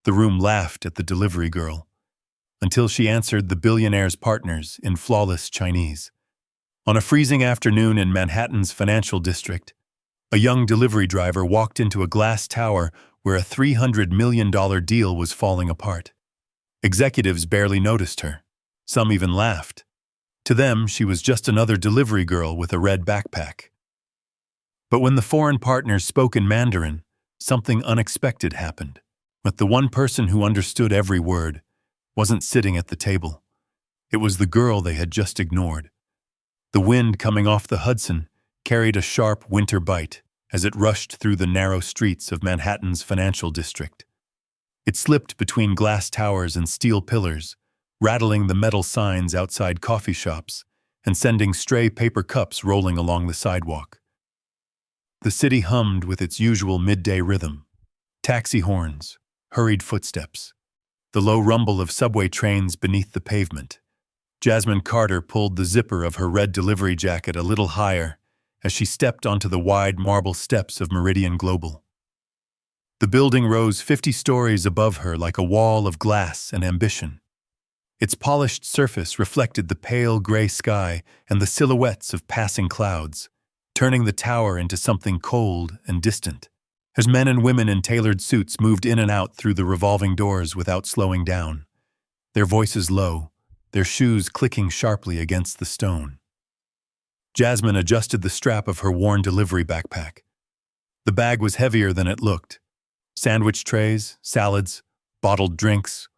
The room laughed at the delivery girl, until she answered the billionaire's partners in flawless Chinese. On a freezing afternoon in Manhattan's financial district, a young delivery driver walked into a glass tower where a $300 million deal was falling apart. Executives barely noticed her. Some even laughed. To them, she was just another delivery girl with a red backpack. But when the foreign partners spoke in Mandarin, something unexpected happened. But the one person who understood every word wasn't sitting at the table. It was the girl they had just ignored. The wind coming off the Hudson carried a sharp winter bite as it rushed through the narrow streets of Manhattan's financial district. It slipped between glass towers and steel pillars, rattling the metal signs outside coffee shops and sending stray paper cups rolling along the sidewalk. The city hummed with its usual midday rhythm: taxi horns, hurried footsteps, the low rumble of subway trains beneath the pavement. Jasmine Carter pulled the zipper of her red delivery jacket a little higher as she stepped onto the wide marble steps of Meridian Global. The building rose 50 stories above her like a wall of glass and ambition. Its polished surface reflected the pale gray sky and the silhouettes of passing clouds, turning the tower into something cold and distant. As men and women in tailored suits moved in and out through the revolving doors without slowing down, their voices low, their shoes clicking sharply against the stone. Jasmine adjusted the strap of her worn delivery backpack. The bag was heavier than it looked. Sandwich trays, salads, bottled drinks,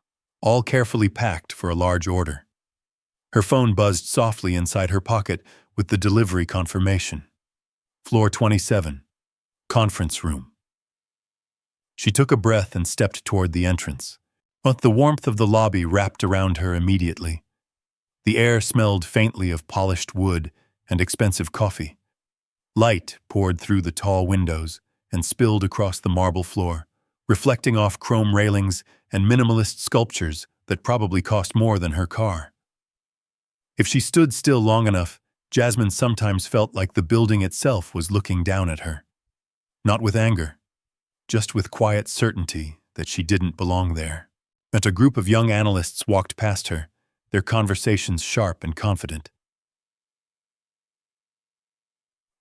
all carefully packed for a large order. Her phone buzzed softly inside her pocket with the delivery confirmation. Floor 27, conference room. She took a breath and stepped toward the entrance, but the warmth of the lobby wrapped around her immediately. The air smelled faintly of polished wood and expensive coffee. Light poured through the tall windows and spilled across the marble floor, reflecting off chrome railings and minimalist sculptures that probably cost more than her car. If she stood still long enough, Jasmine sometimes felt like the building itself was looking down at her. Not with anger, just with quiet certainty that she didn't belong there. And a group of young analysts walked past her, their conversations sharp and confident.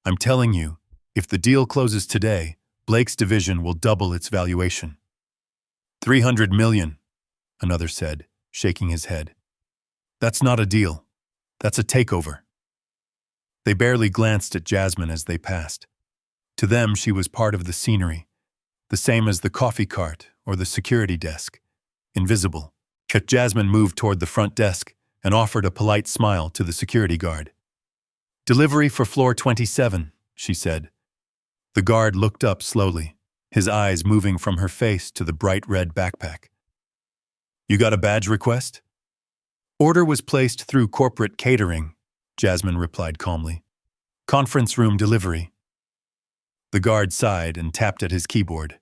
"I'm telling you, if the deal closes today, Blake's division will double its valuation." $300 million, another said, shaking his head. "That's not a deal. That's a takeover." They barely glanced at Jasmine as they passed. To them, she was part of the scenery, the same as the coffee cart or the security desk, invisible. Jasmine moved toward the front desk and offered a polite smile to the security guard. "Delivery for floor 27, she said. The guard looked up slowly, his eyes moving from her face to the bright red backpack. "You got a badge request?" "Order was placed through corporate catering," Jasmine replied calmly. "Conference room delivery." The guard sighed and tapped at his keyboard.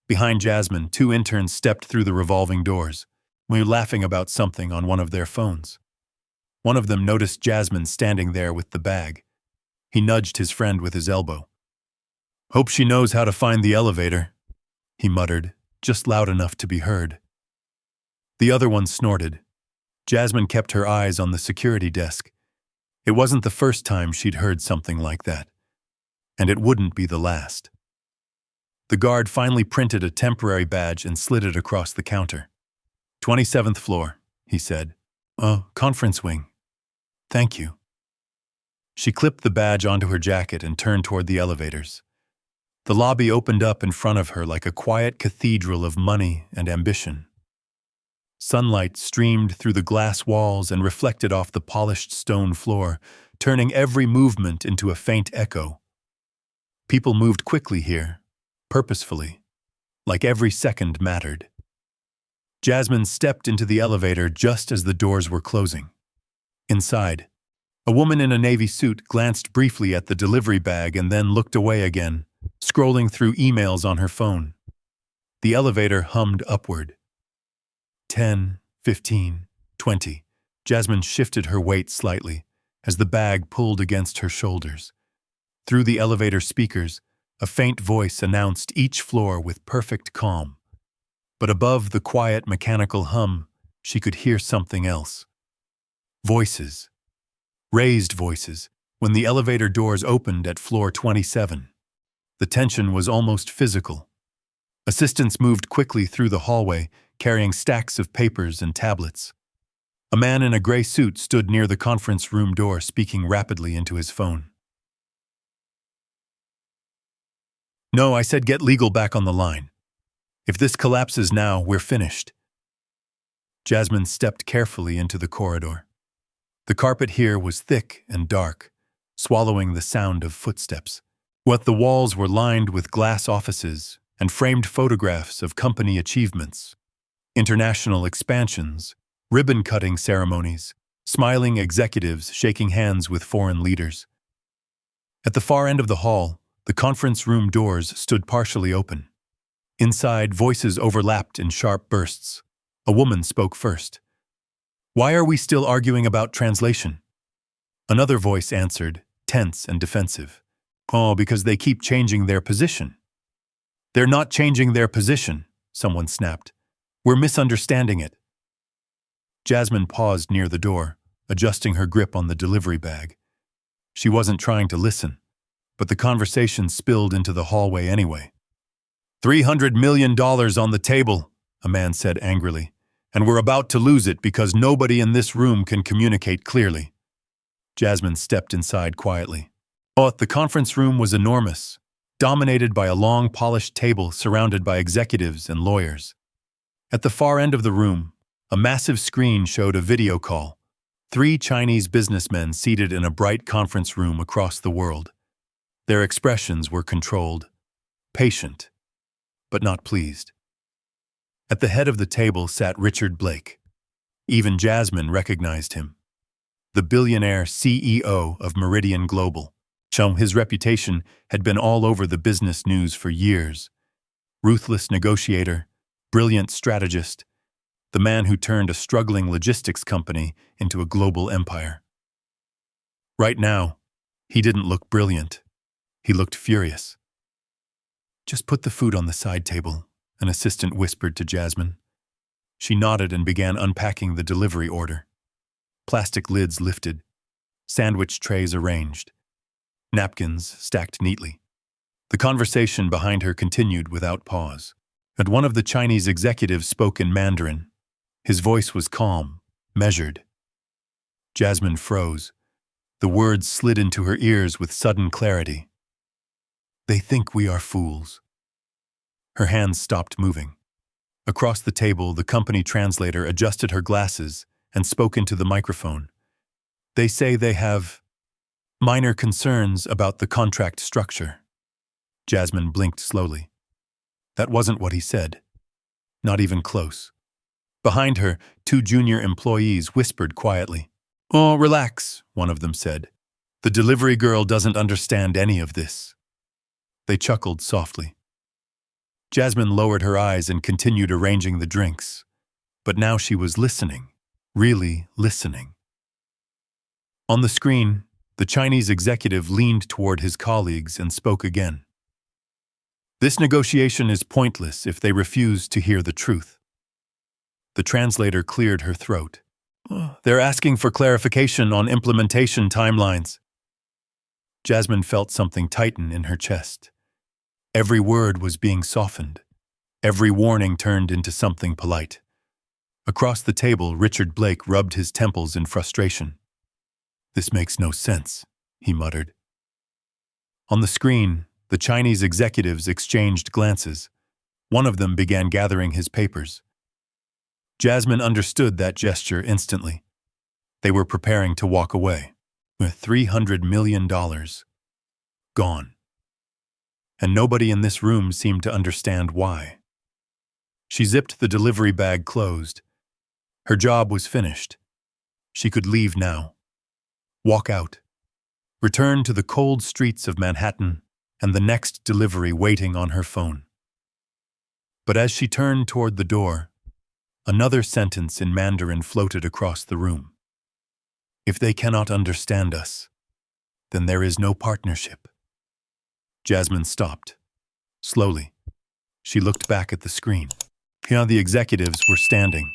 Behind Jasmine, 2 interns stepped through the revolving doors, laughing about something on one of their phones. One of them noticed Jasmine standing there with the bag. He nudged his friend with his elbow. "Hope she knows how to find the elevator," he muttered, just loud enough to be heard. The other one snorted. Jasmine kept her eyes on the security desk. It wasn't the first time she'd heard something like that, and it wouldn't be the last. The guard finally printed a temporary badge and slid it across the counter. 27th floor, he said. Conference wing. Thank you." She clipped the badge onto her jacket and turned toward the elevators. The lobby opened up in front of her like a quiet cathedral of money and ambition. Sunlight streamed through the glass walls and reflected off the polished stone floor, turning every movement into a faint echo. People moved quickly here, purposefully, like every second mattered. Jasmine stepped into the elevator just as the doors were closing. Inside, a woman in a navy suit glanced briefly at the delivery bag and then looked away again, scrolling through emails on her phone. The elevator hummed upward. 10, 15, 20. Jasmine shifted her weight slightly as the bag pulled against her shoulders. Through the elevator speakers, a faint voice announced each floor with perfect calm. But above the quiet mechanical hum, she could hear something else. Voices. Raised voices, when the elevator doors opened at floor 27. The tension was almost physical. Assistants moved quickly through the hallway, carrying stacks of papers and tablets. A man in a gray suit stood near the conference room door, speaking rapidly into his phone. "No, I said get legal back on the line. If this collapses now, we're finished." Jasmine stepped carefully into the corridor. The carpet here was thick and dark, swallowing the sound of footsteps. The walls were lined with glass offices and framed photographs of company achievements, international expansions, ribbon-cutting ceremonies, smiling executives shaking hands with foreign leaders. At the far end of the hall, the conference room doors stood partially open. Inside, voices overlapped in sharp bursts. A woman spoke first. "Why are we still arguing about translation?" Another voice answered, tense and defensive. "Oh, because they keep changing their position." "They're not changing their position," someone snapped. "We're misunderstanding it." Jasmine paused near the door, adjusting her grip on the delivery bag. She wasn't trying to listen, but the conversation spilled into the hallway anyway. $300 million on the table, a man said angrily, and we're about to lose it because nobody in this room can communicate clearly. Jasmine stepped inside quietly. The conference room was enormous, dominated by a long polished table surrounded by executives and lawyers. At the far end of the room, a massive screen showed a video call. 3 Chinese businessmen seated in a bright conference room across the world. Their expressions were controlled, patient, but not pleased. At the head of the table sat Richard Blake. Even Jasmine recognized him. The billionaire CEO of Meridian Global. His reputation had been all over the business news for years. Ruthless negotiator, brilliant strategist, the man who turned a struggling logistics company into a global empire. Right now, he didn't look brilliant. He looked furious. "Just put the food on the side table," an assistant whispered to Jasmine. She nodded and began unpacking the delivery order. Plastic lids lifted, sandwich trays arranged, napkins stacked neatly. The conversation behind her continued without pause, and one of the Chinese executives spoke in Mandarin. His voice was calm, measured. Jasmine froze. The words slid into her ears with sudden clarity. "They think we are fools." Her hands stopped moving. Across the table, the company translator adjusted her glasses and spoke into the microphone. "They say they have minor concerns about the contract structure." Jasmine blinked slowly. That wasn't what he said. Not even close. Behind her, 2 junior employees whispered quietly. Relax," one of them said. "The delivery girl doesn't understand any of this." They chuckled softly. Jasmine lowered her eyes and continued arranging the drinks. But now she was listening, really listening. On the screen, the Chinese executive leaned toward his colleagues and spoke again. "This negotiation is pointless if they refuse to hear the truth." The translator cleared her throat. "They're asking for clarification on implementation timelines." Jasmine felt something tighten in her chest. Every word was being softened. Every warning turned into something polite. Across the table, Richard Blake rubbed his temples in frustration. "This makes no sense," he muttered. On the screen, the Chinese executives exchanged glances. One of them began gathering his papers. Jasmine understood that gesture instantly. They were preparing to walk away, with $300 million gone. And nobody in this room seemed to understand why. She zipped the delivery bag closed. Her job was finished. She could leave now. Walk out. Return to the cold streets of Manhattan and the next delivery waiting on her phone. But as she turned toward the door, another sentence in Mandarin floated across the room. "If they cannot understand us, then there is no partnership." Jasmine stopped. Slowly, she looked back at the screen. The executives were standing.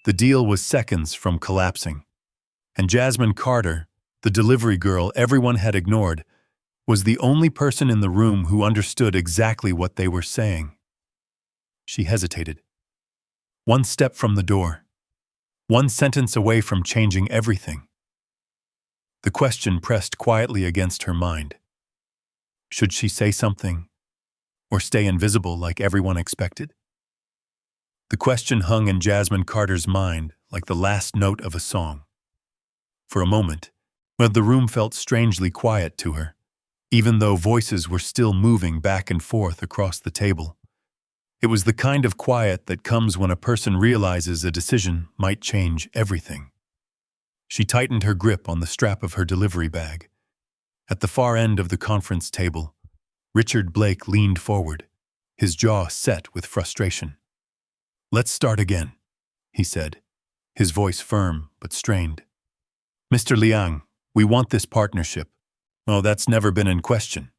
The deal was seconds from collapsing. And Jasmine Carter, the delivery girl everyone had ignored, was the only person in the room who understood exactly what they were saying. She hesitated. One step from the door. One sentence away from changing everything. The question pressed quietly against her mind. Should she say something, or stay invisible like everyone expected? The question hung in Jasmine Carter's mind like the last note of a song. For a moment, the room felt strangely quiet to her, even though voices were still moving back and forth across the table. It was the kind of quiet that comes when a person realizes a decision might change everything. She tightened her grip on the strap of her delivery bag. At the far end of the conference table, Richard Blake leaned forward, his jaw set with frustration. "Let's start again," he said, his voice firm but strained. "Mr. Liang, we want this partnership. Oh, that's never been in question."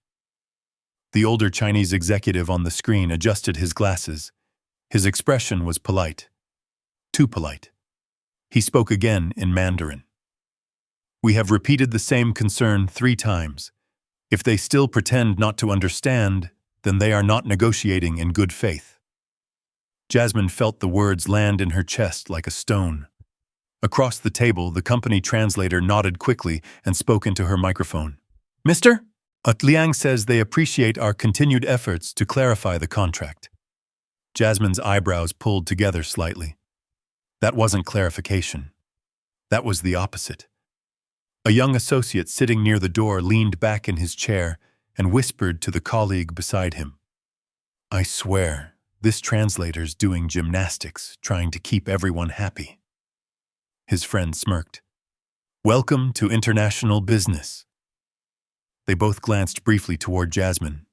The older Chinese executive on the screen adjusted his glasses. His expression was polite. Too polite. He spoke again in Mandarin. "We have repeated the same concern 3 times. If they still pretend not to understand, then they are not negotiating in good faith." Jasmine felt the words land in her chest like a stone. Across the table, the company translator nodded quickly and spoke into her microphone. "Mr. Liang says they appreciate our continued efforts to clarify the contract." Jasmine's eyebrows pulled together slightly. That wasn't clarification. That was the opposite. A young associate sitting near the door leaned back in his chair and whispered to the colleague beside him. "I swear, this translator's doing gymnastics, trying to keep everyone happy." His friend smirked. "Welcome to international business." They both glanced briefly toward Jasmine,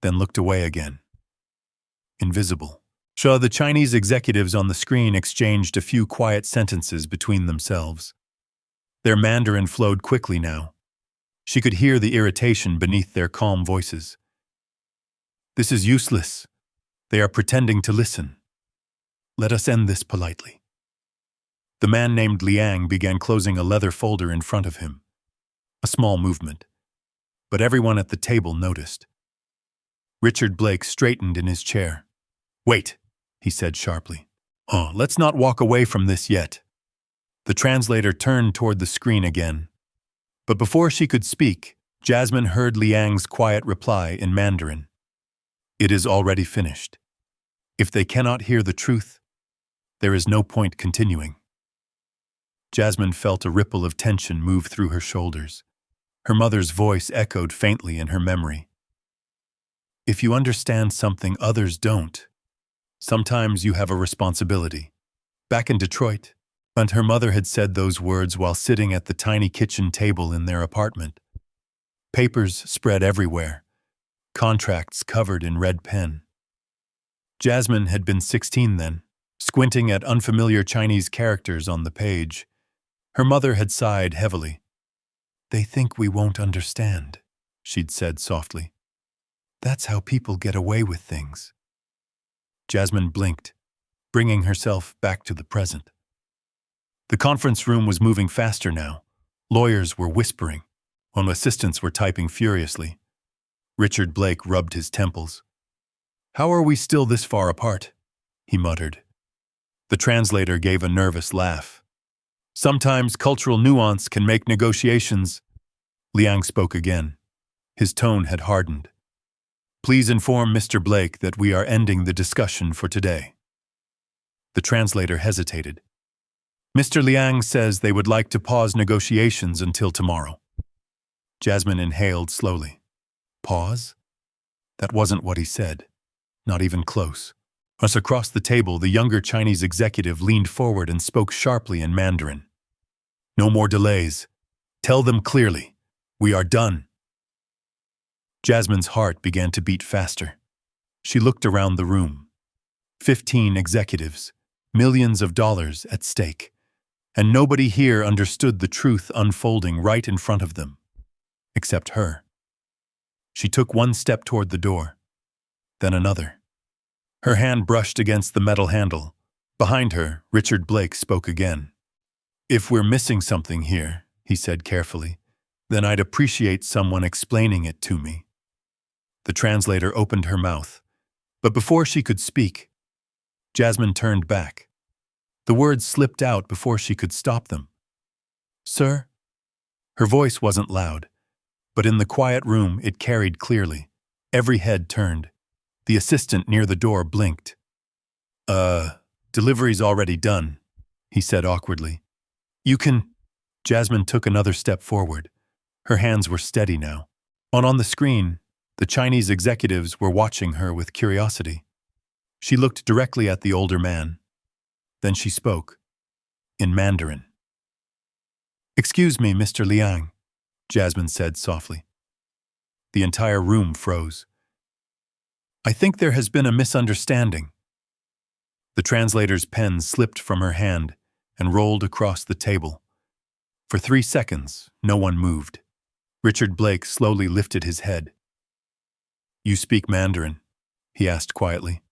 then looked away again. Invisible. The Chinese executives on the screen exchanged a few quiet sentences between themselves. Their Mandarin flowed quickly now. She could hear the irritation beneath their calm voices. "This is useless. They are pretending to listen. Let us end this politely." The man named Liang began closing a leather folder in front of him. A small movement. But everyone at the table noticed. Richard Blake straightened in his chair. "Wait," he said sharply. Let's not walk away from this yet." The translator turned toward the screen again. But before she could speak, Jasmine heard Liang's quiet reply in Mandarin. "It is already finished. If they cannot hear the truth, there is no point continuing." Jasmine felt a ripple of tension move through her shoulders. Her mother's voice echoed faintly in her memory. "If you understand something others don't, sometimes you have a responsibility." Back in Detroit, and her mother had said those words while sitting at the tiny kitchen table in their apartment. Papers spread everywhere, contracts covered in red pen. Jasmine had been 16 then, squinting at unfamiliar Chinese characters on the page. Her mother had sighed heavily. "They think we won't understand," she'd said softly. "That's how people get away with things." Jasmine blinked, bringing herself back to the present. The conference room was moving faster now. Lawyers were whispering, while assistants were typing furiously. Richard Blake rubbed his temples. "How are we still this far apart?" he muttered. The translator gave a nervous laugh. "Sometimes cultural nuance can make negotiations." Liang spoke again. His tone had hardened. "Please inform Mr. Blake that we are ending the discussion for today." The translator hesitated. "Mr. Liang says they would like to pause negotiations until tomorrow." Jasmine inhaled slowly. Pause? That wasn't what he said. Not even close. As across the table, the younger Chinese executive leaned forward and spoke sharply in Mandarin. "No more delays. Tell them clearly. We are done." Jasmine's heart began to beat faster. She looked around the room. 15 executives, millions of dollars at stake. And nobody here understood the truth unfolding right in front of them. Except her. She took one step toward the door. Then another. Her hand brushed against the metal handle. Behind her, Richard Blake spoke again. "If we're missing something here," he said carefully, "then I'd appreciate someone explaining it to me." The translator opened her mouth, but before she could speak, Jasmine turned back. The words slipped out before she could stop them. "Sir?" Her voice wasn't loud, but in the quiet room it carried clearly. Every head turned. The assistant near the door blinked. Delivery's already done," he said awkwardly. "You can—" Jasmine took another step forward. Her hands were steady now. On the screen, the Chinese executives were watching her with curiosity. She looked directly at the older man. Then she spoke, in Mandarin. "Excuse me, Mr. Liang," Jasmine said softly. The entire room froze. "I think there has been a misunderstanding." The translator's pen slipped from her hand and rolled across the table. For 3 seconds, no one moved. Richard Blake slowly lifted his head. "You speak Mandarin?" he asked quietly.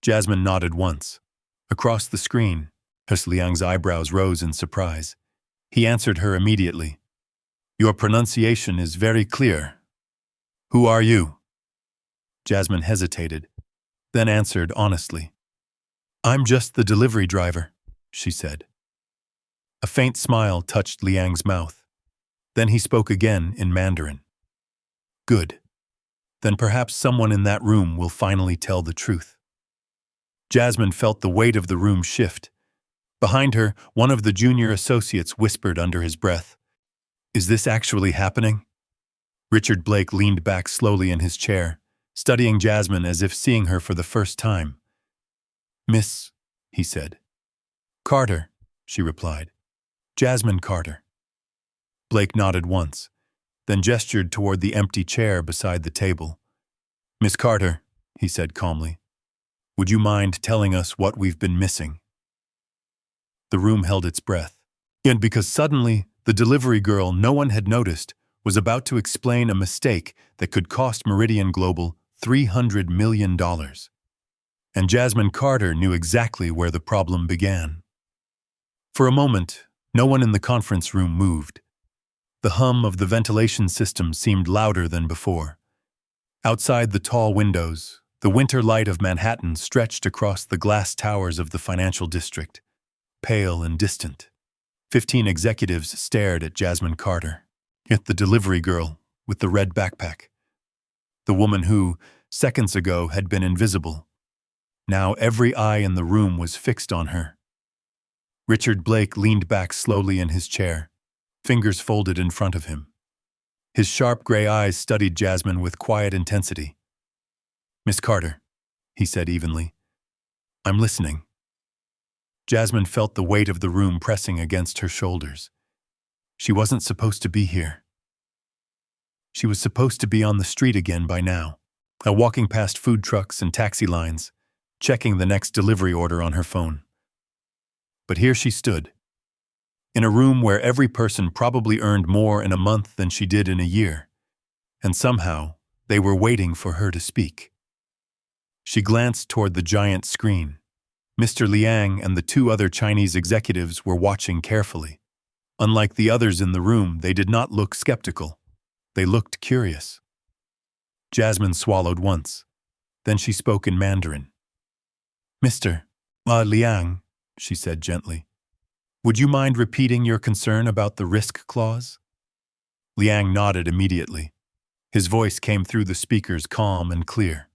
Jasmine nodded once. Across the screen, Liang's eyebrows rose in surprise. He answered her immediately. "Your pronunciation is very clear. Who are you?" Jasmine hesitated, then answered honestly. "I'm just the delivery driver," she said. A faint smile touched Liang's mouth. Then he spoke again in Mandarin. "Good. Then perhaps someone in that room will finally tell the truth." Jasmine felt the weight of the room shift. Behind her, one of the junior associates whispered under his breath, "Is this actually happening?" Richard Blake leaned back slowly in his chair, studying Jasmine as if seeing her for the first time. "Miss," he said. "Carter," she replied. "Jasmine Carter." Blake nodded once, then gestured toward the empty chair beside the table. "Miss Carter," he said calmly, "would you mind telling us what we've been missing?" The room held its breath, and because suddenly the delivery girl no one had noticed was about to explain a mistake that could cost Meridian Global $300 million. And Jasmine Carter knew exactly where the problem began. For a moment, no one in the conference room moved. The hum of the ventilation system seemed louder than before. Outside the tall windows, the winter light of Manhattan stretched across the glass towers of the financial district, pale and distant. 15 executives stared at Jasmine Carter, at the delivery girl with the red backpack. The woman who, seconds ago, had been invisible. Now every eye in the room was fixed on her. Richard Blake leaned back slowly in his chair, fingers folded in front of him. His sharp gray eyes studied Jasmine with quiet intensity. "Miss Carter," he said evenly, "I'm listening." Jasmine felt the weight of the room pressing against her shoulders. She wasn't supposed to be here. She was supposed to be on the street again by now, walking past food trucks and taxi lines, checking the next delivery order on her phone. But here she stood, in a room where every person probably earned more in a month than she did in a year, and somehow they were waiting for her to speak. She glanced toward the giant screen. Mr. Liang and the 2 other Chinese executives were watching carefully. Unlike the others in the room, they did not look skeptical. They looked curious. Jasmine swallowed once. Then she spoke in Mandarin. "Mr. Liang," she said gently, "would you mind repeating your concern about the risk clause?" Liang nodded immediately. His voice came through the speakers calm and clear.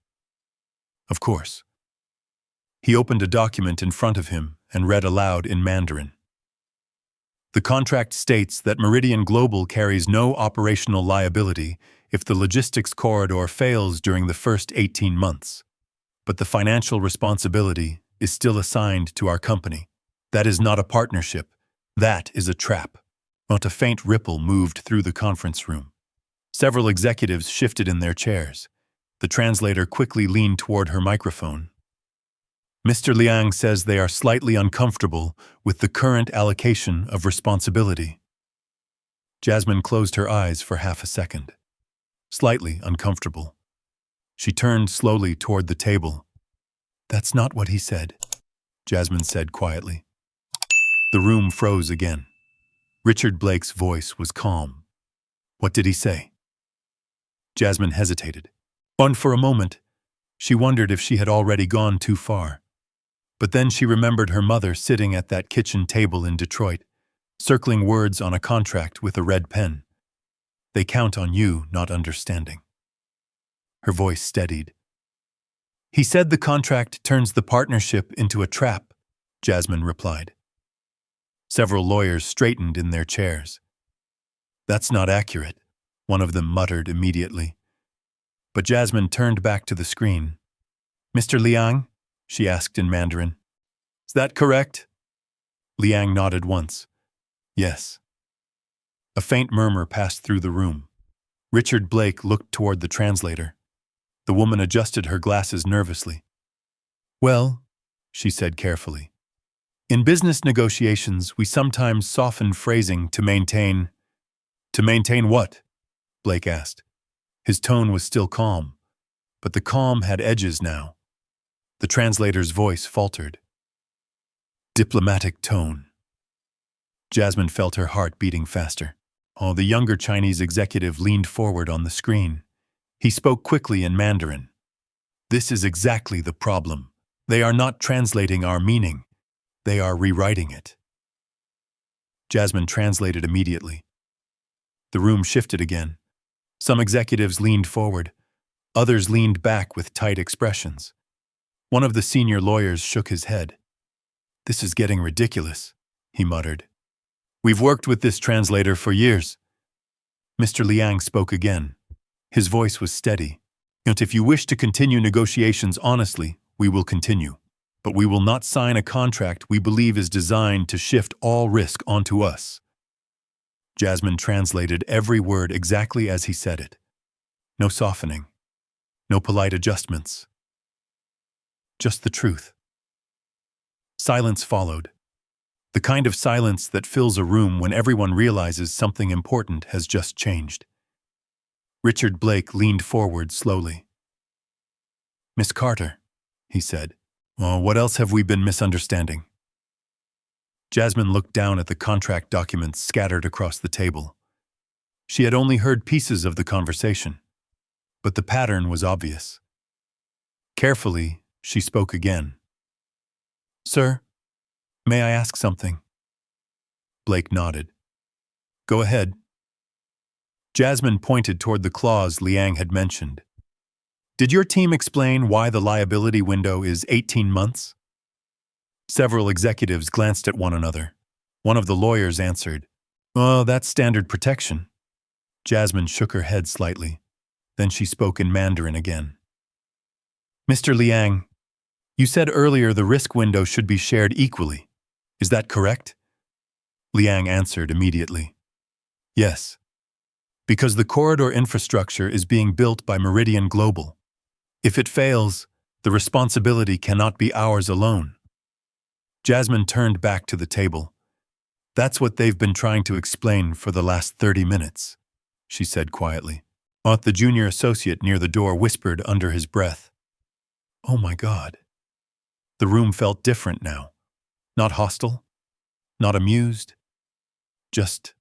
"Of course." He opened a document in front of him and read aloud in Mandarin. "The contract states that Meridian Global carries no operational liability if the logistics corridor fails during the first 18 months. But the financial responsibility is still assigned to our company. That is not a partnership. That is a trap." Not a faint ripple moved through the conference room. Several executives shifted in their chairs. The translator quickly leaned toward her microphone. "Mr. Liang says they are slightly uncomfortable with the current allocation of responsibility." Jasmine closed her eyes for half a second. Slightly uncomfortable. She turned slowly toward the table. That's not what he said, Jasmine said quietly. The room froze again. Richard Blake's voice was calm. What did he say? Jasmine hesitated. And for a moment, she wondered if she had already gone too far. But then she remembered her mother sitting at that kitchen table in Detroit, circling words on a contract with a red pen. They count on you not understanding. Her voice steadied. He said the contract turns the partnership into a trap, Jasmine replied. Several lawyers straightened in their chairs. That's not accurate, one of them muttered immediately. But Jasmine turned back to the screen. Mr. Liang? She asked in Mandarin. Is that correct? Liang nodded once. Yes. A faint murmur passed through the room. Richard Blake looked toward the translator. The woman adjusted her glasses nervously. Well, she said carefully, in business negotiations, we sometimes soften phrasing to maintain... To maintain what? Blake asked. His tone was still calm, but the calm had edges now. The translator's voice faltered. Diplomatic tone. Jasmine felt her heart beating faster. Oh, the younger Chinese executive leaned forward on the screen. He spoke quickly in Mandarin. This is exactly the problem. They are not translating our meaning. They are rewriting it. Jasmine translated immediately. The room shifted again. Some executives leaned forward. Others leaned back with tight expressions. One of the senior lawyers shook his head. This is getting ridiculous, he muttered. We've worked with this translator for years. Mr. Liang spoke again. His voice was steady. And if you wish to continue negotiations honestly, we will continue. But we will not sign a contract we believe is designed to shift all risk onto us. Jasmine translated every word exactly as he said it. No softening. No polite adjustments. Just the truth. Silence followed. The kind of silence that fills a room when everyone realizes something important has just changed. Richard Blake leaned forward slowly. Miss Carter, he said. What else have we been misunderstanding? Jasmine looked down at the contract documents scattered across the table. She had only heard pieces of the conversation, but the pattern was obvious. Carefully, she spoke again. Sir, may I ask something? Blake nodded. Go ahead. Jasmine pointed toward the clause Liang had mentioned. Did your team explain why the liability window is 18 months? Several executives glanced at one another. One of the lawyers answered, that's standard protection. Jasmine shook her head slightly. Then she spoke in Mandarin again. Mr. Liang, you said earlier the risk window should be shared equally. Is that correct? Liang answered immediately. Yes. Because the corridor infrastructure is being built by Meridian Global. If it fails, the responsibility cannot be ours alone. Jasmine turned back to the table. That's what they've been trying to explain for the last 30 minutes, she said quietly. The junior associate near the door whispered under his breath. Oh my God. The room felt different now. Not hostile, not amused, just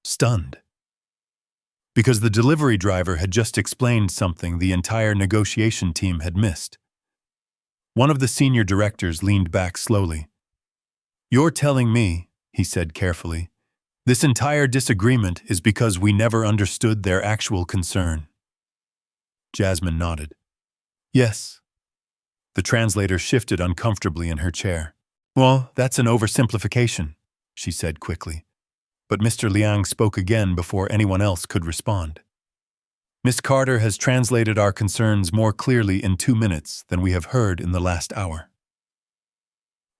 stunned. Because the delivery driver had just explained something the entire negotiation team had missed. One of the senior directors leaned back slowly. You're telling me, he said carefully, this entire disagreement is because we never understood their actual concern. Jasmine nodded. Yes. The translator shifted uncomfortably in her chair. Well, that's an oversimplification, she said quickly. But Mr. Liang spoke again before anyone else could respond. Miss Carter has translated our concerns more clearly in 2 minutes than we have heard in the last hour.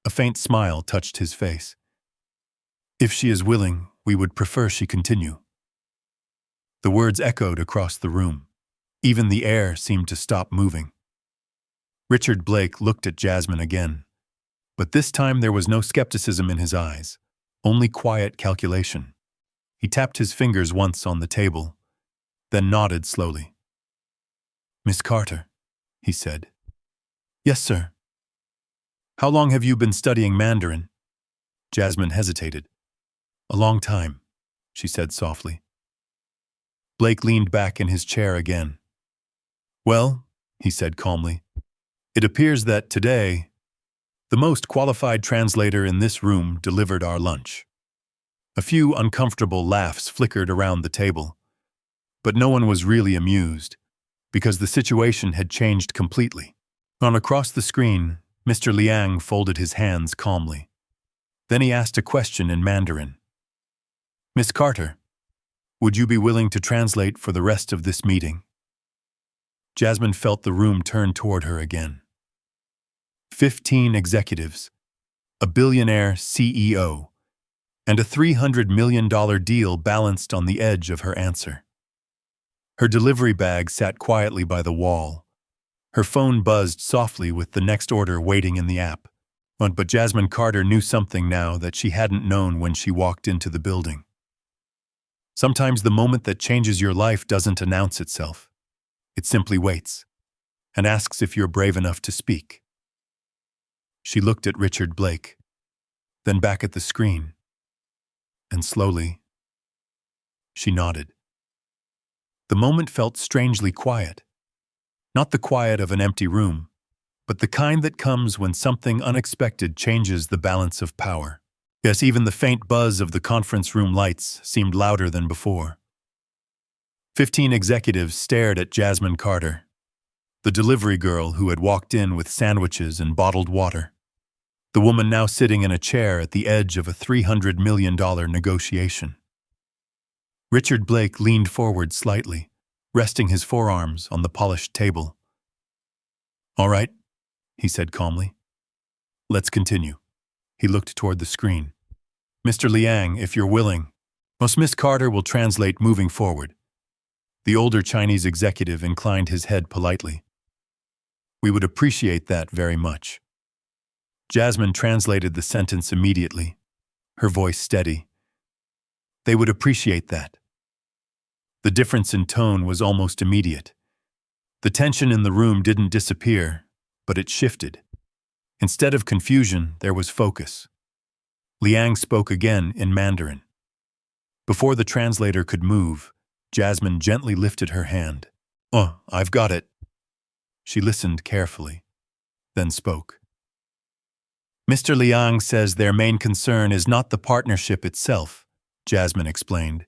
A faint smile touched his face. If she is willing, we would prefer she continue. The words echoed across the room. Even the air seemed to stop moving. Richard Blake looked at Jasmine again, but this time there was no skepticism in his eyes. Only quiet calculation. He tapped his fingers once on the table, then nodded slowly. Miss Carter, he said. Yes, sir. How long have you been studying Mandarin? Jasmine hesitated. A long time, she said softly. Blake leaned back in his chair again. Well, he said calmly, it appears that today, the most qualified translator in this room delivered our lunch. A few uncomfortable laughs flickered around the table, but no one was really amused, because the situation had changed completely. Across the screen, Mr. Liang folded his hands calmly. Then he asked a question in Mandarin. Miss Carter, would you be willing to translate for the rest of this meeting? Jasmine felt the room turn toward her again. 15 executives, a billionaire CEO, and a $300 million deal balanced on the edge of her answer. Her delivery bag sat quietly by the wall. Her phone buzzed softly with the next order waiting in the app. But Jasmine Carter knew something now that she hadn't known when she walked into the building. Sometimes the moment that changes your life doesn't announce itself. It simply waits and asks if you're brave enough to speak. She looked at Richard Blake, then back at the screen, and slowly, she nodded. The moment felt strangely quiet. Not the quiet of an empty room, but the kind that comes when something unexpected changes the balance of power. Yes, even the faint buzz of the conference room lights seemed louder than before. 15 executives stared at Jasmine Carter, the delivery girl who had walked in with sandwiches and bottled water. The woman now sitting in a chair at the edge of a $300 million negotiation. Richard Blake leaned forward slightly, resting his forearms on the polished table. All right, he said calmly. Let's continue. He looked toward the screen. Mr. Liang, if you're willing, Miss Carter will translate moving forward. The older Chinese executive inclined his head politely. We would appreciate that very much. Jasmine translated the sentence immediately, her voice steady. They would appreciate that. The difference in tone was almost immediate. The tension in the room didn't disappear, but it shifted. Instead of confusion, there was focus. Liang spoke again in Mandarin. Before the translator could move, Jasmine gently lifted her hand. Oh, I've got it. She listened carefully, then spoke. Mr. Liang says their main concern is not the partnership itself, Jasmine explained.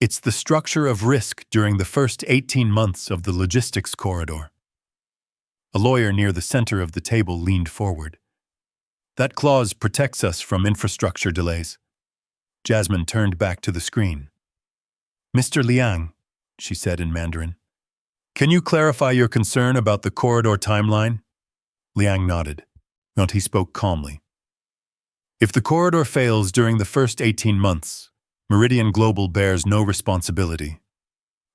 It's the structure of risk during the first 18 months of the logistics corridor. A lawyer near the center of the table leaned forward. That clause protects us from infrastructure delays. Jasmine turned back to the screen. Mr. Liang, she said in Mandarin, can you clarify your concern about the corridor timeline? Liang nodded, and he spoke calmly. If the corridor fails during the first 18 months, Meridian Global bears no responsibility.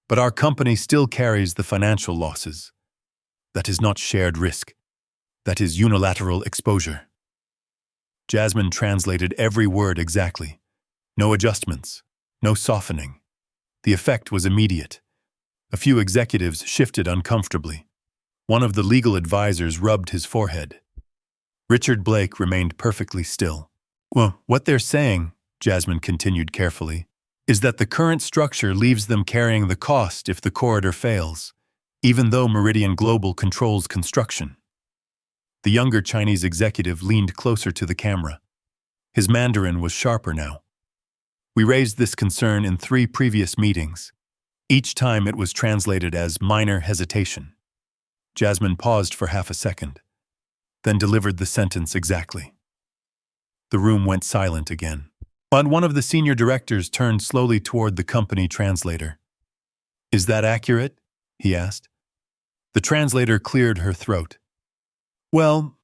But our company still carries the financial losses. That is not shared risk. That is unilateral exposure. Jasmine translated every word exactly. No adjustments, no softening. The effect was immediate. A few executives shifted uncomfortably. One of the legal advisors rubbed his forehead. Richard Blake remained perfectly still. Well, what they're saying, Jasmine continued carefully, is that the current structure leaves them carrying the cost if the corridor fails, even though Meridian Global controls construction. The younger Chinese executive leaned closer to the camera. His Mandarin was sharper now. We raised this concern in 3 previous meetings. Each time it was translated as minor hesitation. Jasmine paused for half a second, then delivered the sentence exactly. The room went silent again. But one of the senior directors turned slowly toward the company translator. Is that accurate? He asked. The translator cleared her throat. Well,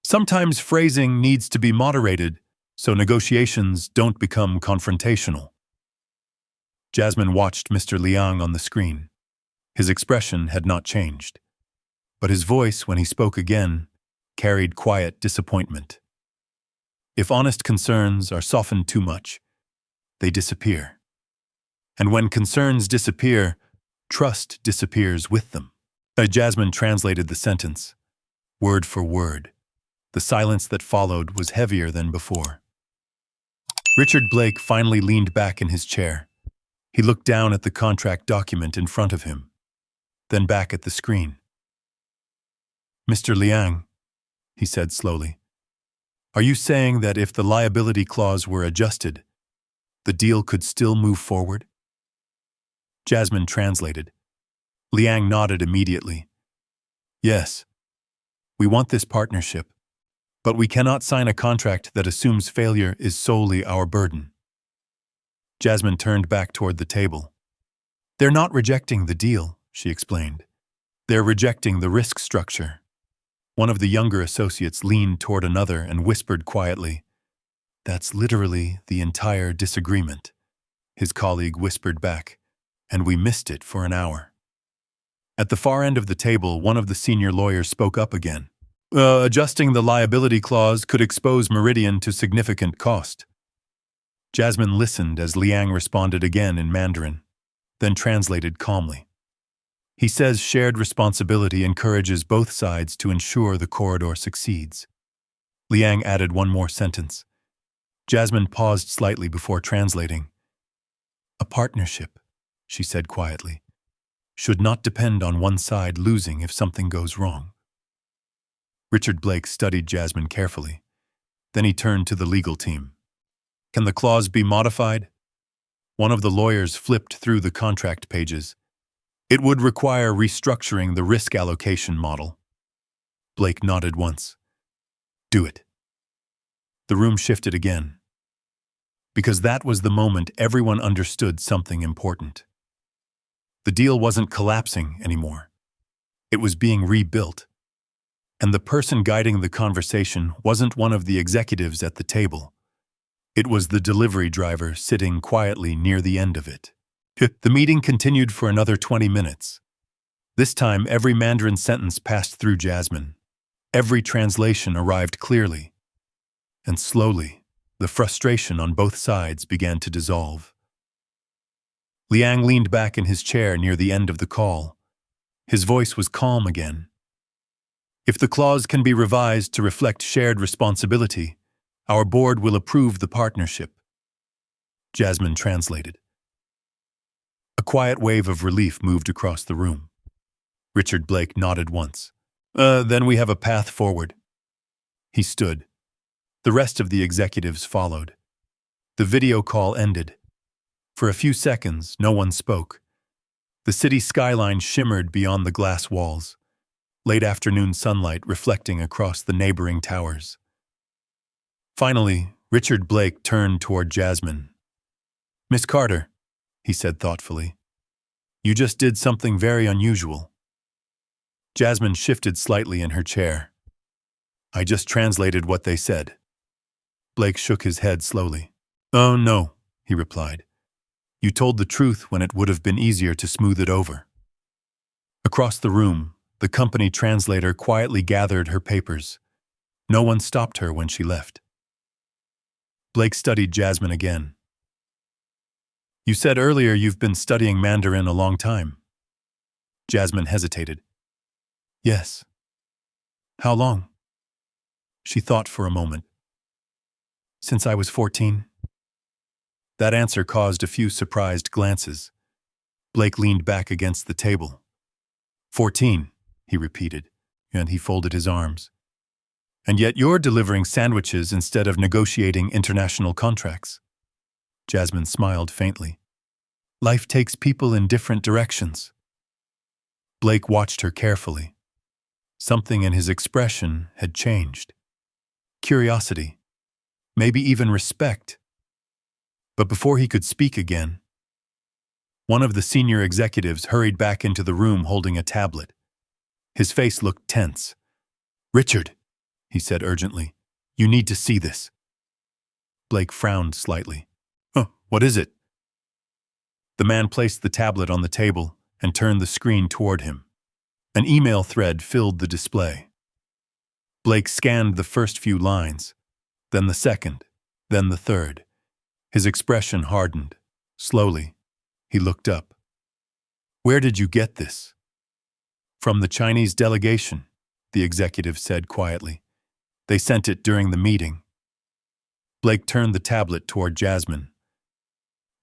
sometimes phrasing needs to be moderated so negotiations don't become confrontational. Jasmine watched Mr. Liang on the screen. His expression had not changed, but his voice, when he spoke again, carried quiet disappointment. If honest concerns are softened too much, they disappear. And when concerns disappear, trust disappears with them. Jasmine translated the sentence, word for word. The silence that followed was heavier than before. Richard Blake finally leaned back in his chair. He looked down at the contract document in front of him, then back at the screen. "Mr. Liang," he said slowly, "are you saying that if the liability clause were adjusted, the deal could still move forward?" Jasmine translated. Liang nodded immediately. "Yes. We want this partnership, but we cannot sign a contract that assumes failure is solely our burden." Jasmine turned back toward the table. "They're not rejecting the deal," she explained. "They're rejecting the risk structure." One of the younger associates leaned toward another and whispered quietly, "That's literally the entire disagreement." His colleague whispered back, "And we missed it for an hour." At the far end of the table, one of the senior lawyers spoke up again. Adjusting the liability clause could expose Meridian to significant cost." Jasmine listened as Liang responded again in Mandarin, then translated calmly. "He says shared responsibility encourages both sides to ensure the corridor succeeds." Liang added one more sentence. Jasmine paused slightly before translating. "A partnership," she said quietly, "should not depend on one side losing if something goes wrong." Richard Blake studied Jasmine carefully. Then he turned to the legal team. "Can the clause be modified?" One of the lawyers flipped through the contract pages. "It would require restructuring the risk allocation model." Blake nodded once. "Do it." The room shifted again, because that was the moment everyone understood something important. The deal wasn't collapsing anymore. It was being rebuilt. And the person guiding the conversation wasn't one of the executives at the table. It was the delivery driver sitting quietly near the end of it. The meeting continued for another 20 minutes. This time, every Mandarin sentence passed through Jasmine. Every translation arrived clearly. And slowly, the frustration on both sides began to dissolve. Liang leaned back in his chair near the end of the call. His voice was calm again. "If the clause can be revised to reflect shared responsibility, our board will approve the partnership." Jasmine translated. A quiet wave of relief moved across the room. Richard Blake nodded once. Then we have a path forward." He stood. The rest of the executives followed. The video call ended. For a few seconds, no one spoke. The city skyline shimmered beyond the glass walls, late afternoon sunlight reflecting across the neighboring towers. Finally, Richard Blake turned toward Jasmine. "Miss Carter," he said thoughtfully, "you just did something very unusual." Jasmine shifted slightly in her chair. "I just translated what they said." Blake shook his head slowly. "Oh, no," he replied. "You told the truth when it would have been easier to smooth it over." Across the room, the company translator quietly gathered her papers. No one stopped her when she left. Blake studied Jasmine again. "You said earlier you've been studying Mandarin a long time." Jasmine hesitated. "Yes." "How long?" She thought for a moment. "Since I was 14. That answer caused a few surprised glances. Blake leaned back against the table. 14, he repeated, and he folded his arms. "And yet you're delivering sandwiches instead of negotiating international contracts." Jasmine smiled faintly. "Life takes people in different directions." Blake watched her carefully. Something in his expression had changed. Curiosity, maybe even respect. But before he could speak again, one of the senior executives hurried back into the room holding a tablet. His face looked tense. "Richard," he said urgently, "you need to see this." Blake frowned slightly. What is it?" The man placed the tablet on the table and turned the screen toward him. An email thread filled the display. Blake scanned the first few lines, then the second, then the third. His expression hardened. Slowly, he looked up. "Where did you get this?" "From the Chinese delegation," the executive said quietly. They sent it during the meeting. Blake turned the tablet toward Jasmine.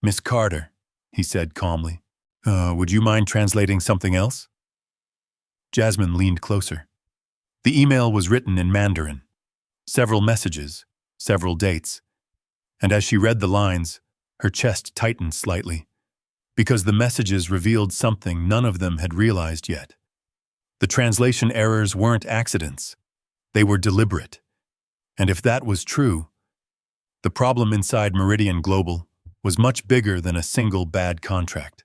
"Miss Carter," he said calmly, "would you mind translating something else?" Jasmine leaned closer. The email was written in Mandarin. Several messages, several dates. And as she read the lines, her chest tightened slightly, because the messages revealed something none of them had realized yet. The translation errors weren't accidents. They were deliberate. And if that was true, the problem inside Meridian Global was much bigger than a single bad contract.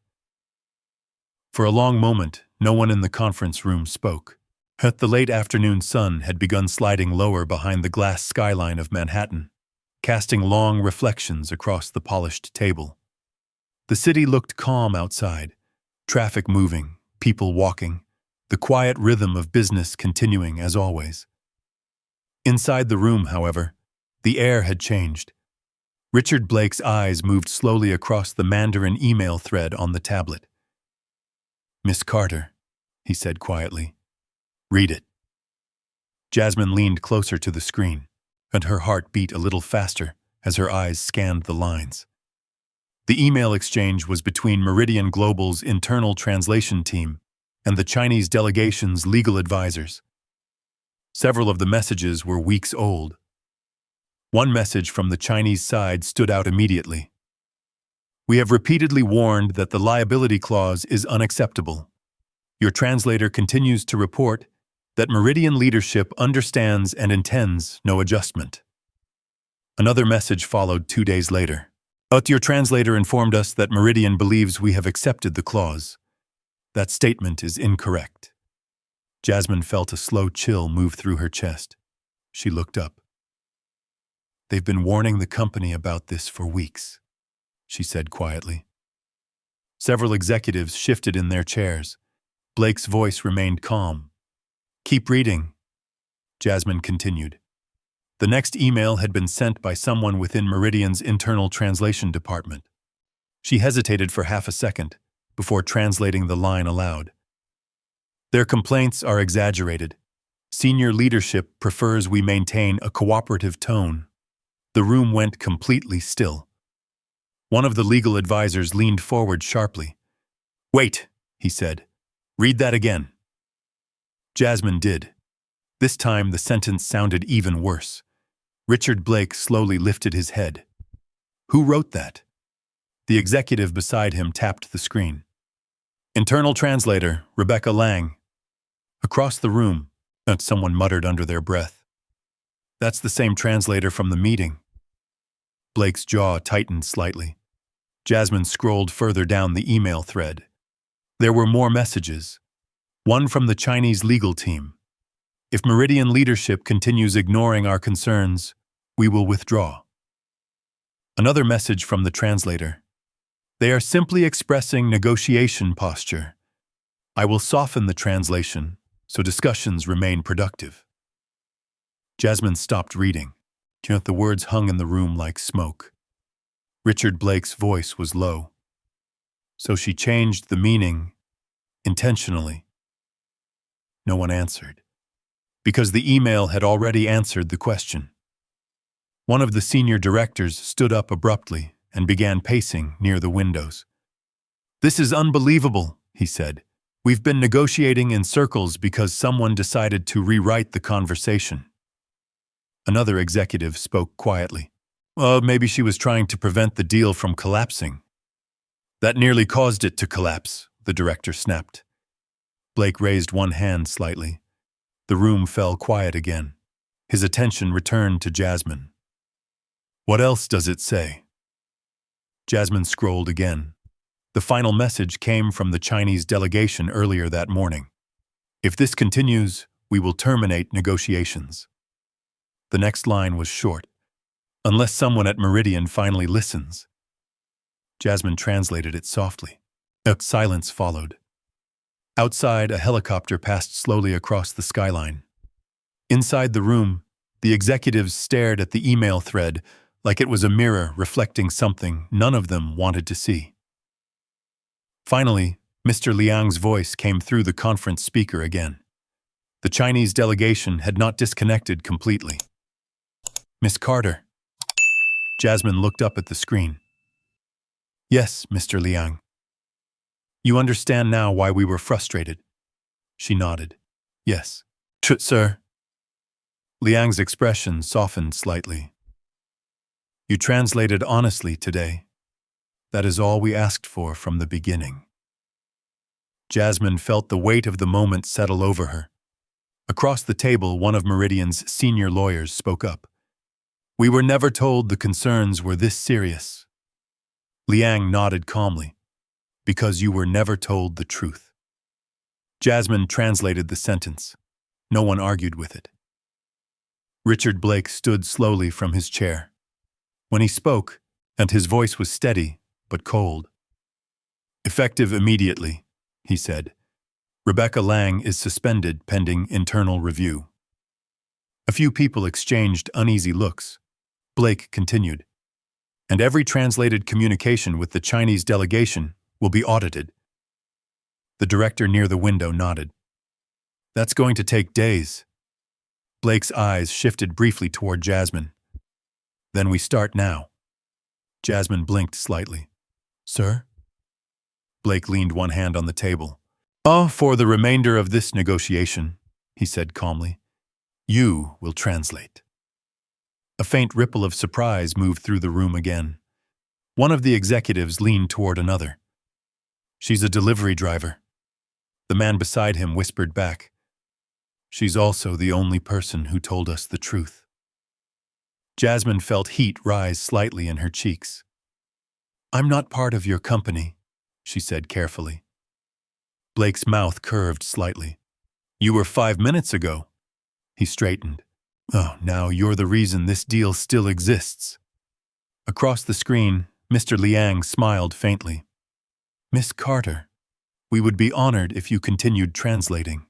For a long moment, no one in the conference room spoke. The late afternoon sun had begun sliding lower behind the glass skyline of Manhattan, casting long reflections across the polished table. The city looked calm outside, traffic moving, people walking, the quiet rhythm of business continuing as always. Inside the room, however, the air had changed. Richard Blake's eyes moved slowly across the Mandarin email thread on the tablet. "Miss Carter," he said quietly. "Read it." Jasmine leaned closer to the screen, and her heart beat a little faster as her eyes scanned the lines. The email exchange was between Meridian Global's internal translation team and the Chinese delegation's legal advisors. Several of the messages were weeks old. One message from the Chinese side stood out immediately. "We have repeatedly warned that the liability clause is unacceptable. Your translator continues to report that Meridian leadership understands and intends no adjustment." Another message followed 2 days later. Your translator informed us that Meridian believes we have accepted the clause. That statement is incorrect." Jasmine felt a slow chill move through her chest. She looked up. "They've been warning the company about this for weeks," she said quietly. Several executives shifted in their chairs. Blake's voice remained calm. "Keep reading," Jasmine continued. The next email had been sent by someone within Meridian's internal translation department. She hesitated for half a second before translating the line aloud. "Their complaints are exaggerated. Senior leadership prefers we maintain a cooperative tone." The room went completely still. One of the legal advisors leaned forward sharply. "Wait," he said. "Read that again." Jasmine did. This time the sentence sounded even worse. Richard Blake slowly lifted his head. "Who wrote that?" The executive beside him tapped the screen. "Internal translator, Rebecca Lang." Across the room, someone muttered under their breath. "That's the same translator from the meeting." Blake's jaw tightened slightly. Jasmine scrolled further down the email thread. There were more messages. One from the Chinese legal team. "If Meridian leadership continues ignoring our concerns, we will withdraw." Another message from the translator. "They are simply expressing negotiation posture. I will soften the translation so discussions remain productive." Jasmine stopped reading. The words hung in the room like smoke. Richard Blake's voice was low. "So she changed the meaning intentionally." No one answered, because the email had already answered the question. One of the senior directors stood up abruptly and began pacing near the windows. "This is unbelievable," he said. "We've been negotiating in circles because someone decided to rewrite the conversation." Another executive spoke quietly. "Well, maybe she was trying to prevent the deal from collapsing." "That nearly caused it to collapse," the director snapped. Blake raised one hand slightly. The room fell quiet again. His attention returned to Jasmine. "What else does it say?" Jasmine scrolled again. The final message came from the Chinese delegation earlier that morning. "If this continues, we will terminate negotiations." The next line was short. "Unless someone at Meridian finally listens." Jasmine translated it softly. A silence followed. Outside, a helicopter passed slowly across the skyline. Inside the room, the executives stared at the email thread like it was a mirror reflecting something none of them wanted to see. Finally, Mr. Liang's voice came through the conference speaker again. The Chinese delegation had not disconnected completely. "Miss Carter." Jasmine looked up at the screen. "Yes, Mr. Liang. You understand now why we were frustrated?" She nodded. "Yes." Sir." Liang's expression softened slightly. "You translated honestly today. That is all we asked for from the beginning." Jasmine felt the weight of the moment settle over her. Across the table, one of Meridian's senior lawyers spoke up. "We were never told the concerns were this serious." Liang nodded calmly. "Because you were never told the truth." Jasmine translated the sentence. No one argued with it. Richard Blake stood slowly from his chair. When he spoke, and his voice was steady but cold. "Effective immediately," he said. "Rebecca Lang is suspended pending internal review." A few people exchanged uneasy looks. Blake continued. "And every translated communication with the Chinese delegation will be audited." The director near the window nodded. "That's going to take days." Blake's eyes shifted briefly toward Jasmine. "Then we start now." Jasmine blinked slightly. "Sir?" Blake leaned one hand on the table. For the remainder of this negotiation," he said calmly, "you will translate." A faint ripple of surprise moved through the room again. One of the executives leaned toward another. "She's a delivery driver." The man beside him whispered back. "She's also the only person who told us the truth." Jasmine felt heat rise slightly in her cheeks. "I'm not part of your company," she said carefully. Blake's mouth curved slightly. "You were 5 minutes ago." He straightened. "Oh, now you're the reason this deal still exists." Across the screen, Mr. Liang smiled faintly. "Miss Carter, we would be honored if you continued translating."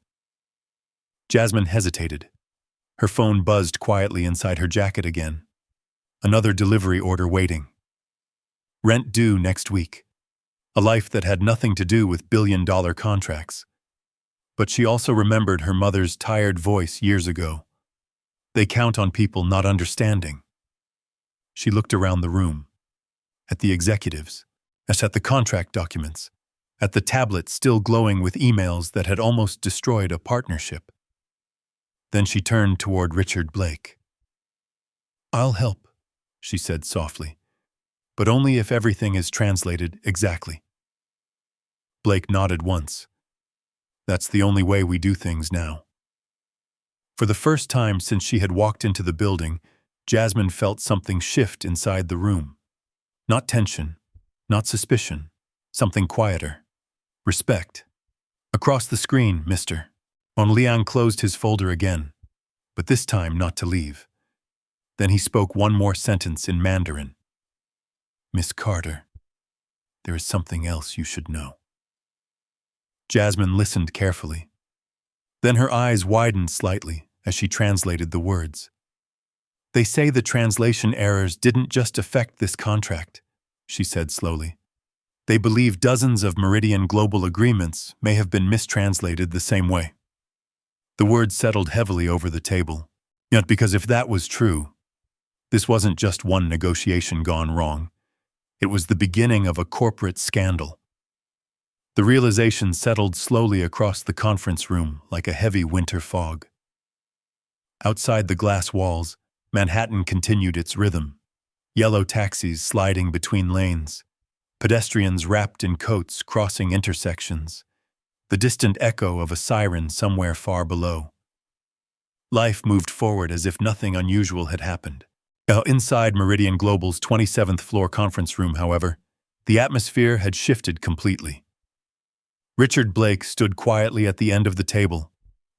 Jasmine hesitated. Her phone buzzed quietly inside her jacket again. Another delivery order waiting. Rent due next week. A life that had nothing to do with billion-dollar contracts. But she also remembered her mother's tired voice years ago. "They count on people not understanding." She looked around the room. At the executives. At the contract documents. At the tablet still glowing with emails that had almost destroyed a partnership. Then she turned toward Richard Blake. "I'll help," she said softly. "But only if everything is translated exactly." Blake nodded once. "That's the only way we do things now." For the first time since she had walked into the building, Jasmine felt something shift inside the room. Not tension, not suspicion, something quieter. Respect. Across the screen, Mr. Liang closed his folder again, but this time not to leave. Then he spoke one more sentence in Mandarin. "Miss Carter, there is something else you should know." Jasmine listened carefully. Then her eyes widened slightly as she translated the words. "They say the translation errors didn't just affect this contract," she said slowly. "They believe dozens of Meridian global agreements may have been mistranslated the same way." The words settled heavily over the table. Yet because if that was true, this wasn't just one negotiation gone wrong. It was the beginning of a corporate scandal. The realization settled slowly across the conference room like a heavy winter fog. Outside the glass walls, Manhattan continued its rhythm. Yellow taxis sliding between lanes, pedestrians wrapped in coats crossing intersections, the distant echo of a siren somewhere far below. Life moved forward as if nothing unusual had happened. Inside Meridian Global's 27th floor conference room, however, the atmosphere had shifted completely. Richard Blake stood quietly at the end of the table,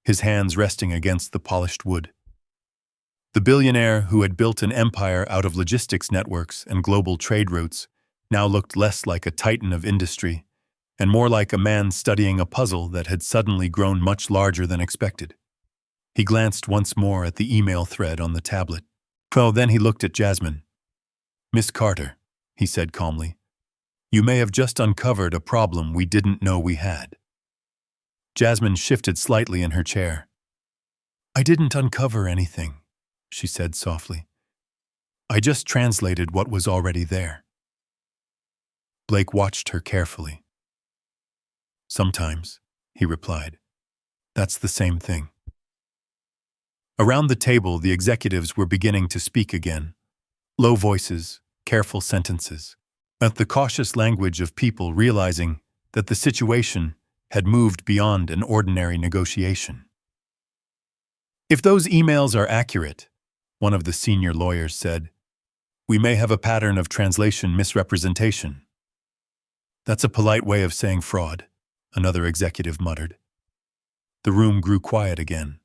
his hands resting against the polished wood. The billionaire who had built an empire out of logistics networks and global trade routes now looked less like a titan of industry and more like a man studying a puzzle that had suddenly grown much larger than expected. He glanced once more at the email thread on the tablet. Then he looked at Jasmine. "Miss Carter," he said calmly, "you may have just uncovered a problem we didn't know we had." Jasmine shifted slightly in her chair. I didn't uncover anything, she said softly. I just translated what was already there. Blake watched her carefully. Sometimes, he replied. That's the same thing. Around the table, the executives were beginning to speak again. Low voices, careful sentences, at the cautious language of people realizing that the situation had moved beyond an ordinary negotiation. If those emails are accurate, one of the senior lawyers said, we may have a pattern of translation misrepresentation. That's a polite way of saying fraud, another executive muttered. The room grew quiet again.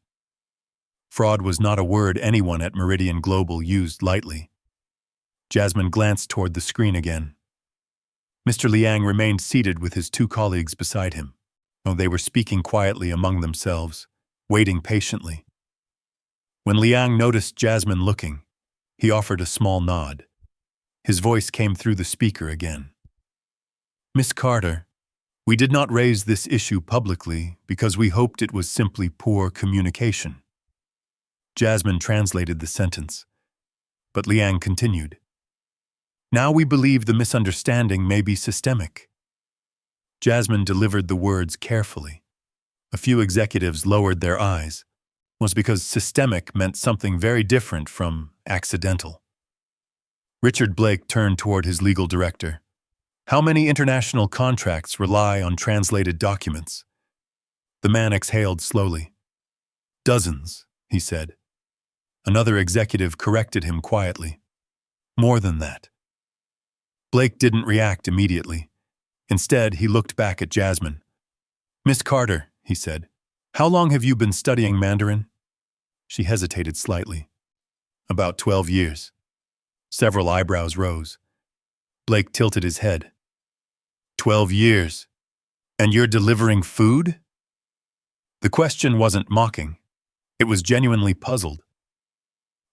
Fraud was not a word anyone at Meridian Global used lightly. Jasmine glanced toward the screen again. Mr. Liang remained seated with his two colleagues beside him. They were speaking quietly among themselves, waiting patiently. When Liang noticed Jasmine looking, he offered a small nod. His voice came through the speaker again. Miss Carter, we did not raise this issue publicly because we hoped it was simply poor communication. Jasmine translated the sentence, but Liang continued. Now we believe the misunderstanding may be systemic. Jasmine delivered the words carefully. A few executives lowered their eyes. It was because systemic meant something very different from accidental. Richard Blake turned toward his legal director. How many international contracts rely on translated documents? The man exhaled slowly. Dozens, he said. Another executive corrected him quietly. More than that. Blake didn't react immediately. Instead, he looked back at Jasmine. Miss Carter, he said, how long have you been studying Mandarin? She hesitated slightly. About 12 years. Several eyebrows rose. Blake tilted his head. 12 years. And you're delivering food? The question wasn't mocking. It was genuinely puzzled.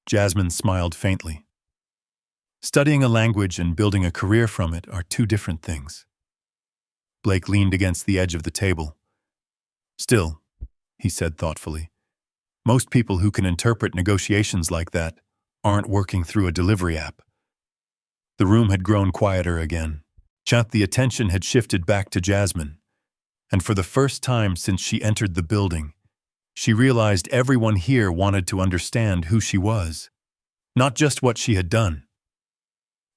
Jasmine smiled faintly. Studying a language and building a career from it are two different things. Blake leaned against the edge of the table. Still, he said thoughtfully, most people who can interpret negotiations like that aren't working through a delivery app. The room had grown quieter again. The attention had shifted back to Jasmine, and for the first time since she entered the building, she realized everyone here wanted to understand who she was, not just what she had done.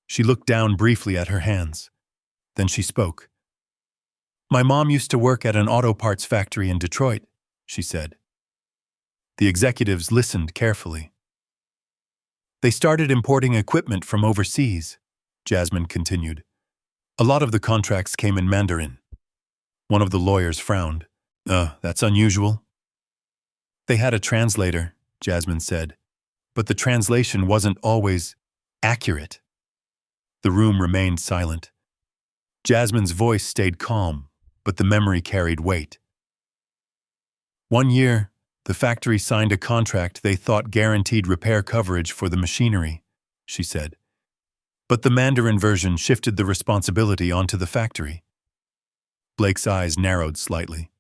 She looked down briefly at her hands. Then she spoke. My mom used to work at an auto parts factory in Detroit, she said. The executives listened carefully. They started importing equipment from overseas, Jasmine continued. A lot of the contracts came in Mandarin. One of the lawyers frowned. That's unusual. They had a translator, Jasmine said, but the translation wasn't always accurate. The room remained silent. Jasmine's voice stayed calm, but the memory carried weight. One year, the factory signed a contract they thought guaranteed repair coverage for the machinery, she said. But the Mandarin version shifted the responsibility onto the factory. Blake's eyes narrowed slightly.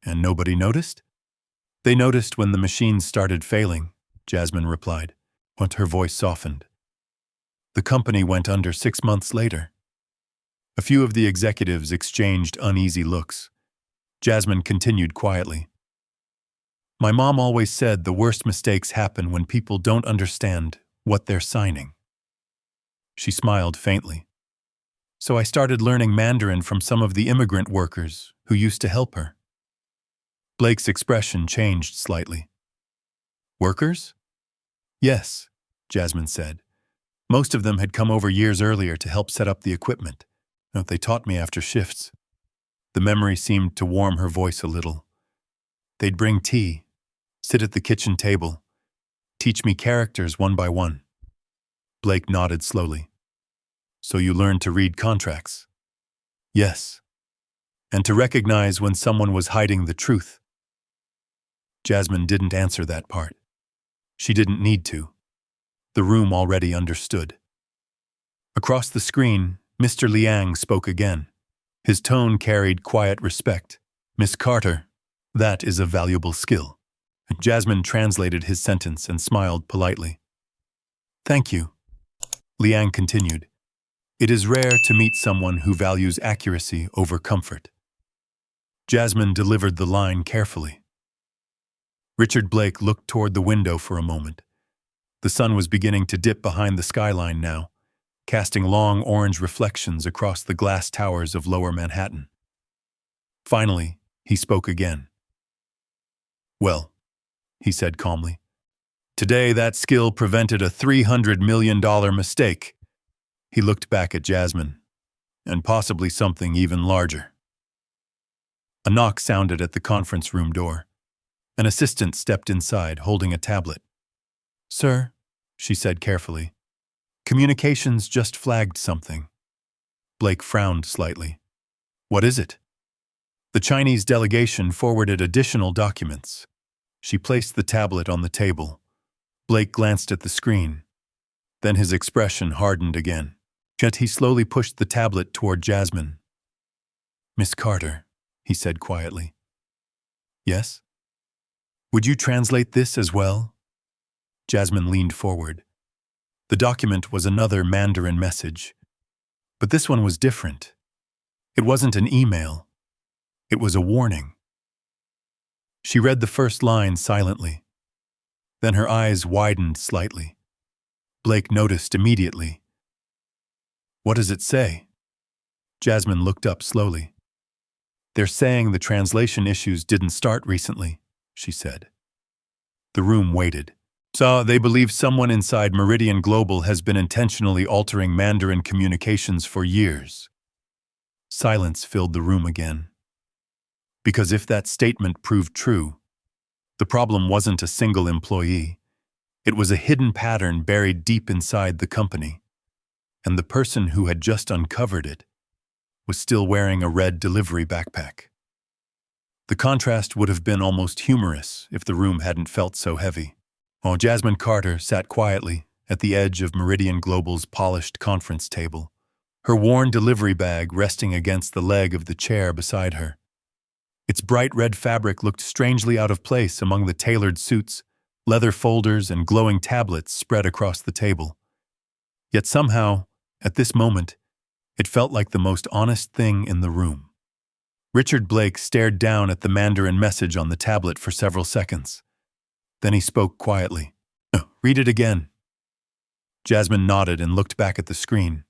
And nobody noticed? They noticed when the machines started failing, Jasmine replied, but her voice softened. The company went under 6 months later. A few of the executives exchanged uneasy looks. Jasmine continued quietly. My mom always said the worst mistakes happen when people don't understand what they're signing. She smiled faintly. So I started learning Mandarin from some of the immigrant workers who used to help her. Blake's expression changed slightly. Workers? Yes, Jasmine said. Most of them had come over years earlier to help set up the equipment. They taught me after shifts. The memory seemed to warm her voice a little. They'd bring tea, sit at the kitchen table, teach me characters one by one. Blake nodded slowly. So you learned to read contracts? Yes. And to recognize when someone was hiding the truth. Jasmine didn't answer that part. She didn't need to. The room already understood. Across the screen, Mr. Liang spoke again. His tone carried quiet respect. Miss Carter, that is a valuable skill. Jasmine translated his sentence and smiled politely. Thank you. Liang continued. It is rare to meet someone who values accuracy over comfort. Jasmine delivered the line carefully. Richard Blake looked toward the window for a moment. The sun was beginning to dip behind the skyline now, casting long orange reflections across the glass towers of Lower Manhattan. Finally, he spoke again. Well, he said calmly, today that skill prevented a $300 million mistake. He looked back at Jasmine, and possibly something even larger. A knock sounded at the conference room door. An assistant stepped inside, holding a tablet. Sir, she said carefully, communications just flagged something. Blake frowned slightly. What is it? The Chinese delegation forwarded additional documents. She placed the tablet on the table. Blake glanced at the screen. Then his expression hardened again. Yet he slowly pushed the tablet toward Jasmine. Miss Carter, he said quietly. Yes? Would you translate this as well? Jasmine leaned forward. The document was another Mandarin message. But this one was different. It wasn't an email. It was a warning. She read the first line silently. Then her eyes widened slightly. Blake noticed immediately. What does it say? Jasmine looked up slowly. They're saying the translation issues didn't start recently, she said. The room waited. So they believe someone inside Meridian Global has been intentionally altering Mandarin communications for years. Silence filled the room again. Because if that statement proved true, the problem wasn't a single employee. It was a hidden pattern buried deep inside the company. And the person who had just uncovered it was still wearing a red delivery backpack. The contrast would have been almost humorous if the room hadn't felt so heavy. While Jasmine Carter sat quietly at the edge of Meridian Global's polished conference table, her worn delivery bag resting against the leg of the chair beside her. Its bright red fabric looked strangely out of place among the tailored suits, leather folders, and glowing tablets spread across the table. Yet somehow, at this moment, it felt like the most honest thing in the room. Richard Blake stared down at the Mandarin message on the tablet for several seconds. Then he spoke quietly. Read it again. Jasmine nodded and looked back at the screen.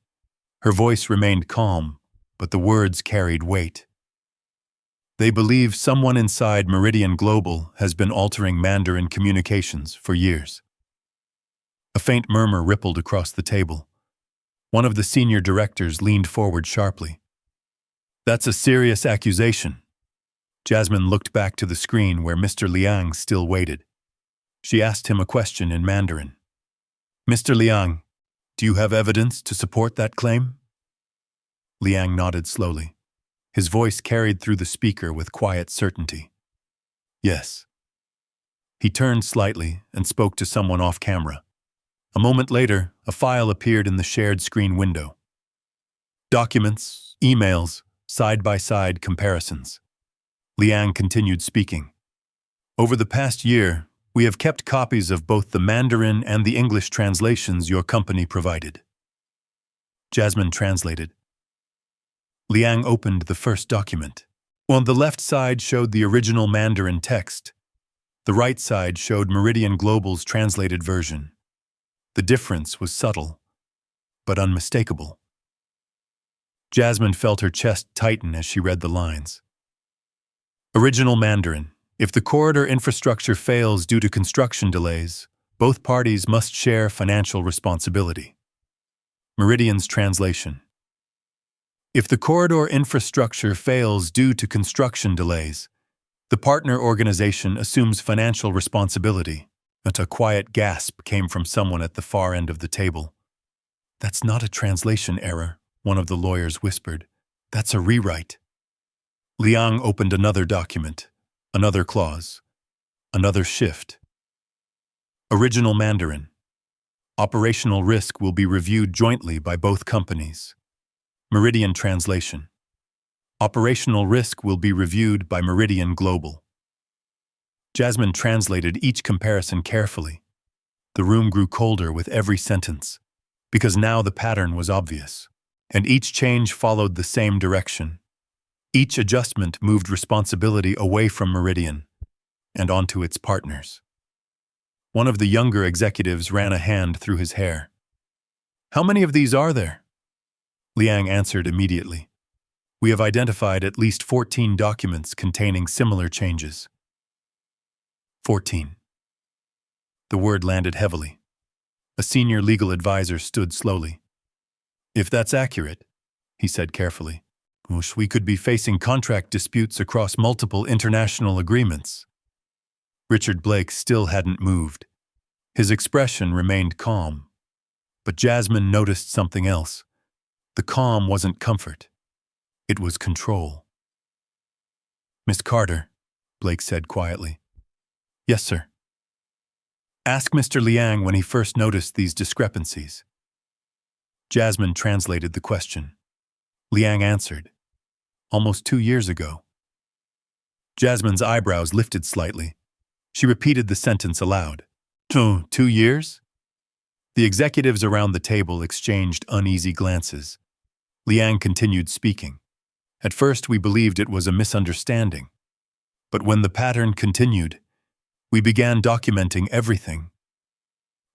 Her voice remained calm, but the words carried weight. They believe someone inside Meridian Global has been altering Mandarin communications for years. A faint murmur rippled across the table. One of the senior directors leaned forward sharply. That's a serious accusation. Jasmine looked back to the screen where Mr. Liang still waited. She asked him a question in Mandarin. Mr. Liang, do you have evidence to support that claim? Liang nodded slowly. His voice carried through the speaker with quiet certainty. Yes. He turned slightly and spoke to someone off camera. A moment later, a file appeared in the shared screen window. Documents, emails, side-by-side comparisons. Liang continued speaking. Over the past year, we have kept copies of both the Mandarin and the English translations your company provided. Jasmine translated. Liang opened the first document. On the left side showed the original Mandarin text. The right side showed Meridian Global's translated version. The difference was subtle, but unmistakable. Jasmine felt her chest tighten as she read the lines. Original Mandarin. If the corridor infrastructure fails due to construction delays, both parties must share financial responsibility. Meridian's translation. If the corridor infrastructure fails due to construction delays, the partner organization assumes financial responsibility. A quiet gasp came from someone at the far end of the table. That's not a translation error, one of the lawyers whispered. That's a rewrite. Liang opened another document, another clause, another shift. Original Mandarin. Operational risk will be reviewed jointly by both companies. Meridian translation. Operational risk will be reviewed by Meridian Global. Jasmine translated each comparison carefully. The room grew colder with every sentence, because now the pattern was obvious, and each change followed the same direction. Each adjustment moved responsibility away from Meridian and onto its partners. One of the younger executives ran a hand through his hair. "How many of these are there?" Liang answered immediately. "We have identified at least 14 documents containing similar changes." 14. The word landed heavily. A senior legal advisor stood slowly. "If that's accurate," he said carefully, "we could be facing contract disputes across multiple international agreements." Richard Blake still hadn't moved. His expression remained calm. But Jasmine noticed something else. The calm wasn't comfort. It was control. "Miss Carter," Blake said quietly. "Yes, sir." "Ask Mr. Liang when he first noticed these discrepancies." Jasmine translated the question. Liang answered, "Almost 2 years ago." Jasmine's eyebrows lifted slightly. She repeated the sentence aloud. 2 years?" The executives around the table exchanged uneasy glances. Liang continued speaking. "At first we believed it was a misunderstanding. But when the pattern continued, we began documenting everything."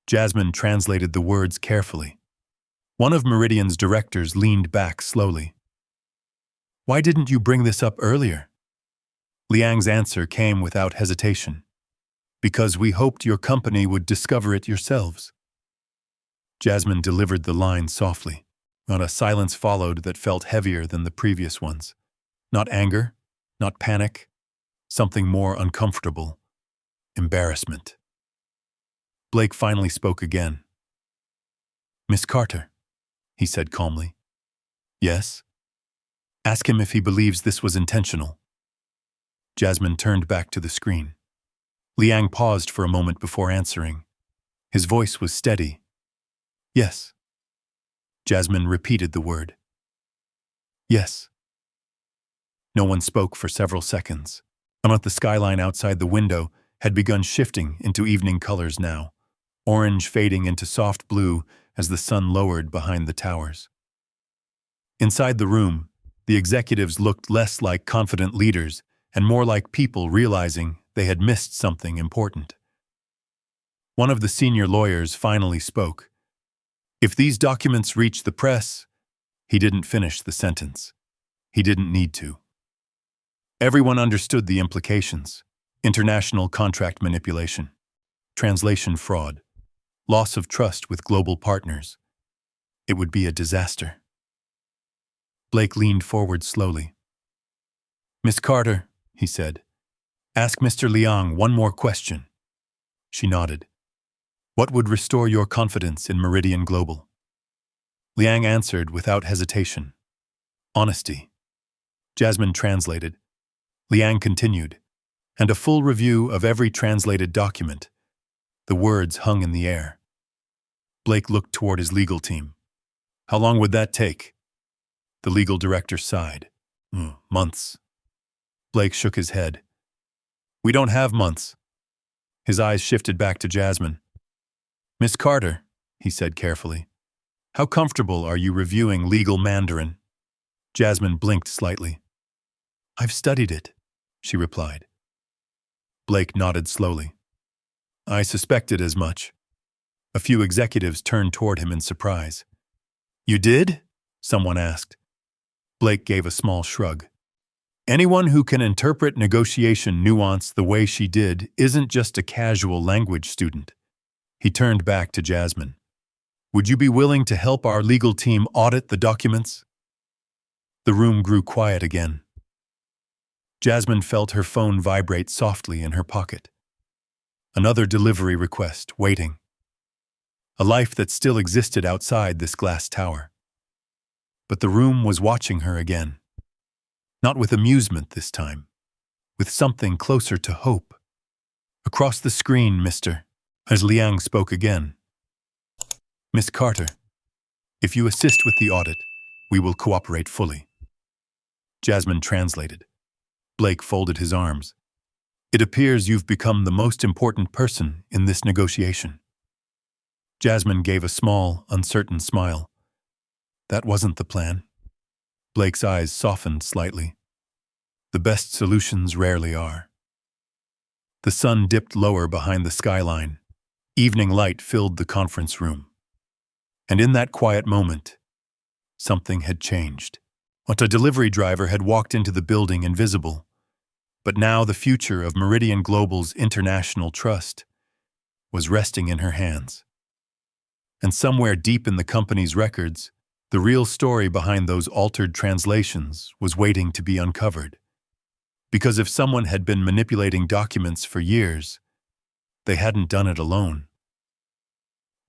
Jasmine translated the words carefully. One of Meridian's directors leaned back slowly. "Why didn't you bring this up earlier?" Liang's answer came without hesitation. "Because we hoped your company would discover it yourselves." Jasmine delivered the line softly. Not a silence followed that felt heavier than the previous ones. Not anger, not panic, something more uncomfortable. Embarrassment. Blake finally spoke again. "Miss Carter," he said calmly. "Yes?" "Ask him if he believes this was intentional." Jasmine turned back to the screen. Liang paused for a moment before answering. His voice was steady. "Yes." Jasmine repeated the word. "Yes." No one spoke for several seconds. But the skyline outside the window had begun shifting into evening colors now, orange fading into soft blue as the sun lowered behind the towers. Inside the room, the executives looked less like confident leaders and more like people realizing they had missed something important. One of the senior lawyers finally spoke. "If these documents reach the press," he didn't finish the sentence. He didn't need to. Everyone understood the implications: international contract manipulation, translation fraud, loss of trust with global partners. It would be a disaster. Blake leaned forward slowly. "Miss Carter," he said, "ask Mr. Liang one more question." She nodded. "What would restore your confidence in Meridian Global?" Liang answered without hesitation. "Honesty." Jasmine translated. Liang continued, "And a full review of every translated document." The words hung in the air. Blake looked toward his legal team. "How long would that take?" The legal director sighed. "Months." Blake shook his head. "We don't have months." His eyes shifted back to Jasmine. "Miss Carter," he said carefully, "how comfortable are you reviewing legal Mandarin?" Jasmine blinked slightly. "I've studied it," she replied. Blake nodded slowly. "I suspected as much." A few executives turned toward him in surprise. "You did?" someone asked. Blake gave a small shrug. "Anyone who can interpret negotiation nuance the way she did isn't just a casual language student." He turned back to Jasmine. "Would you be willing to help our legal team audit the documents?" The room grew quiet again. Jasmine felt her phone vibrate softly in her pocket. Another delivery request, waiting. A life that still existed outside this glass tower. But the room was watching her again. Not with amusement this time, with something closer to hope. "Across the screen, mister," as Liang spoke again. "Miss Carter, if you assist with the audit, we will cooperate fully." Jasmine translated. Blake folded his arms. It appears you've become the most important person in this negotiation. Jasmine gave a small, uncertain smile. That wasn't the plan. Blake's eyes softened slightly. The best solutions rarely are. The sun dipped lower behind the skyline. Evening light filled the conference room. And in that quiet moment, something had changed. A delivery driver had walked into the building invisible. But now the future of Meridian Global's international trust was resting in her hands. And somewhere deep in the company's records, the real story behind those altered translations was waiting to be uncovered. Because if someone had been manipulating documents for years, they hadn't done it alone.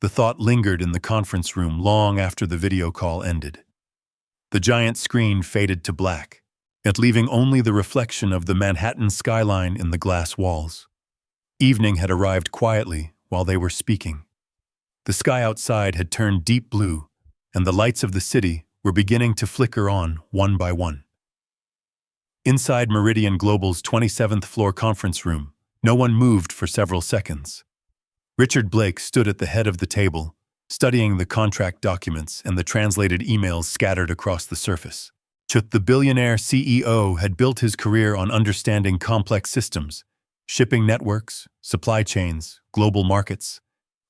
The thought lingered in the conference room long after the video call ended. The giant screen faded to black, yet leaving only the reflection of the Manhattan skyline in the glass walls. Evening had arrived quietly while they were speaking. The sky outside had turned deep blue, and the lights of the city were beginning to flicker on one by one. Inside Meridian Global's 27th floor conference room, no one moved for several seconds. Richard Blake stood at the head of the table, studying the contract documents and the translated emails scattered across the surface. The billionaire CEO had built his career on understanding complex systems, shipping networks, supply chains, global markets.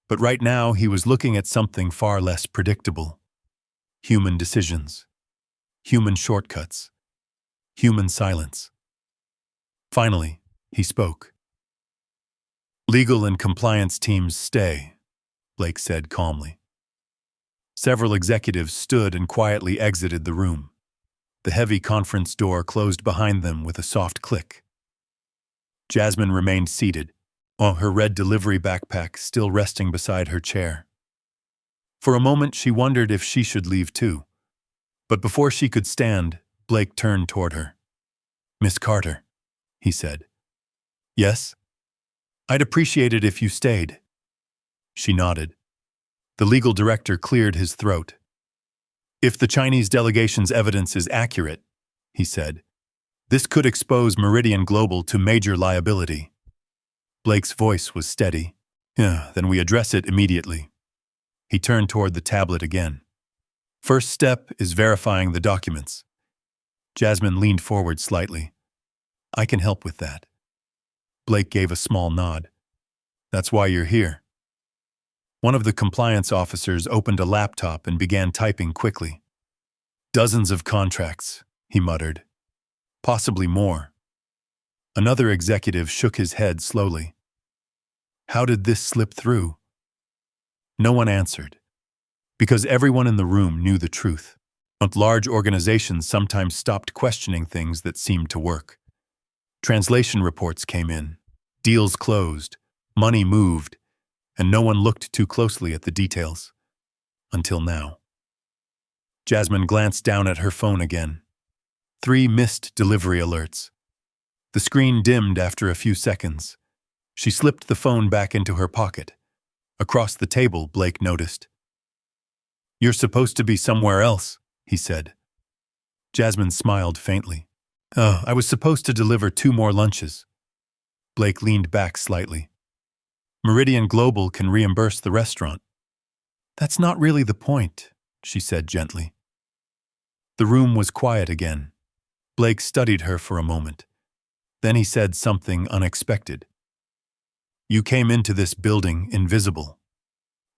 But right now he was looking at something far less predictable. Human decisions, human shortcuts, human silence. Finally, he spoke. "Legal and compliance teams stay," Blake said calmly. Several executives stood and quietly exited the room. The heavy conference door closed behind them with a soft click. Jasmine remained seated, her red delivery backpack still resting beside her chair. For a moment she wondered if she should leave too. But before she could stand, Blake turned toward her. "Miss Carter," he said. "Yes? I'd appreciate it if you stayed." She nodded. The legal director cleared his throat. "If the Chinese delegation's evidence is accurate," he said, "this could expose Meridian Global to major liability." Blake's voice was steady. Then we address it immediately." He turned toward the tablet again. "First step is verifying the documents." Jasmine leaned forward slightly. "I can help with that." Blake gave a small nod. "That's why you're here." One of the compliance officers opened a laptop and began typing quickly. "Dozens of contracts," he muttered. "Possibly more." Another executive shook his head slowly. "How did this slip through?" No one answered, because everyone in the room knew the truth. But large organizations sometimes stopped questioning things that seemed to work. Translation reports came in, deals closed, money moved, and no one looked too closely at the details. Until now. Jasmine glanced down at her phone again. 3 missed delivery alerts. The screen dimmed after a few seconds. She slipped the phone back into her pocket. Across the table, Blake noticed. "You're supposed to be somewhere else," he said. Jasmine smiled faintly. I was supposed to deliver 2 more lunches." Blake leaned back slightly. "Meridian Global can reimburse the restaurant." "That's not really the point," she said gently. The room was quiet again. Blake studied her for a moment. Then he said something unexpected. "You came into this building invisible."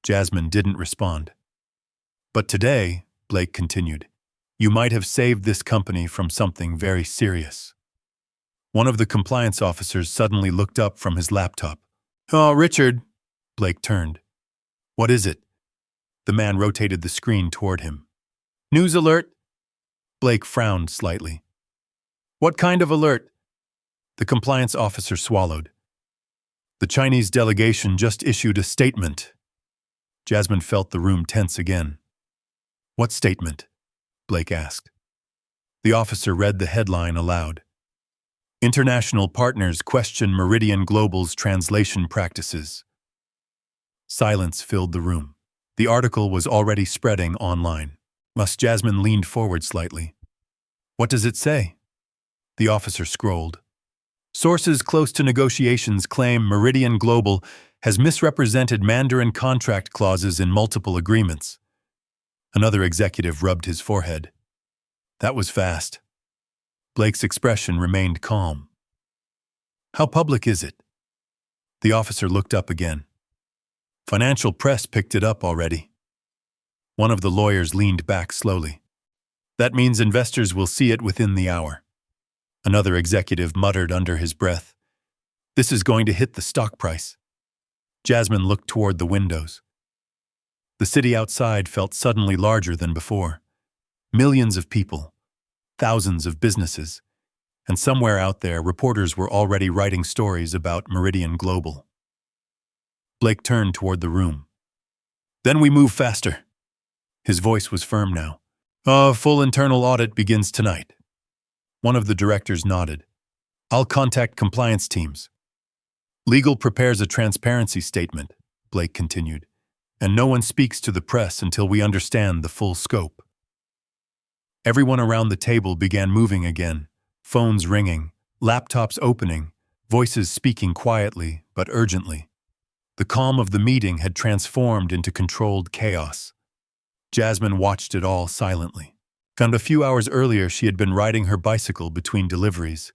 Jasmine didn't respond. "But today," Blake continued, "you might have saved this company from something very serious." One of the compliance officers suddenly looked up from his laptop. "Oh, Richard," Blake turned. "What is it?" The man rotated the screen toward him. "News alert." Blake frowned slightly. "What kind of alert?" The compliance officer swallowed. "The Chinese delegation just issued a statement." Jasmine felt the room tense again. "What statement?" Blake asked. The officer read the headline aloud. "International partners question Meridian Global's translation practices." Silence filled the room. The article was already spreading online. Jasmine leaned forward slightly. "What does it say?" The officer scrolled. Sources close to negotiations claim Meridian Global has misrepresented Mandarin contract clauses in multiple agreements. Another executive rubbed his forehead. That was fast. Blake's expression remained calm. How public is it? The officer looked up again. Financial press picked it up already. One of the lawyers leaned back slowly. That means investors will see it within the hour. Another executive muttered under his breath. This is going to hit the stock price. Jasmine looked toward the windows. The city outside felt suddenly larger than before. Millions of people, thousands of businesses, and somewhere out there, reporters were already writing stories about Meridian Global. Blake turned toward the room. Then we move faster. His voice was firm now. A full internal audit begins tonight. One of the directors nodded. I'll contact compliance teams. Legal prepares a transparency statement, Blake continued, and no one speaks to the press until we understand the full scope. Everyone around the table began moving again, phones ringing, laptops opening, voices speaking quietly but urgently. The calm of the meeting had transformed into controlled chaos. Jasmine watched it all silently. A few hours earlier, she had been riding her bicycle between deliveries,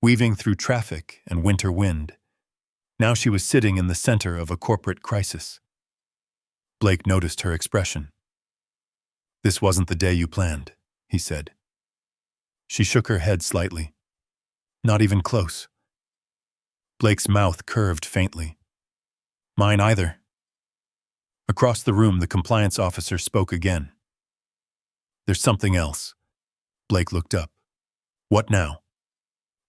weaving through traffic and winter wind. Now she was sitting in the center of a corporate crisis. Blake noticed her expression. This wasn't the day you planned, he said. She shook her head slightly. Not even close. Blake's mouth curved faintly. Mine either. Across the room, the compliance officer spoke again. There's something else. Blake looked up. What now?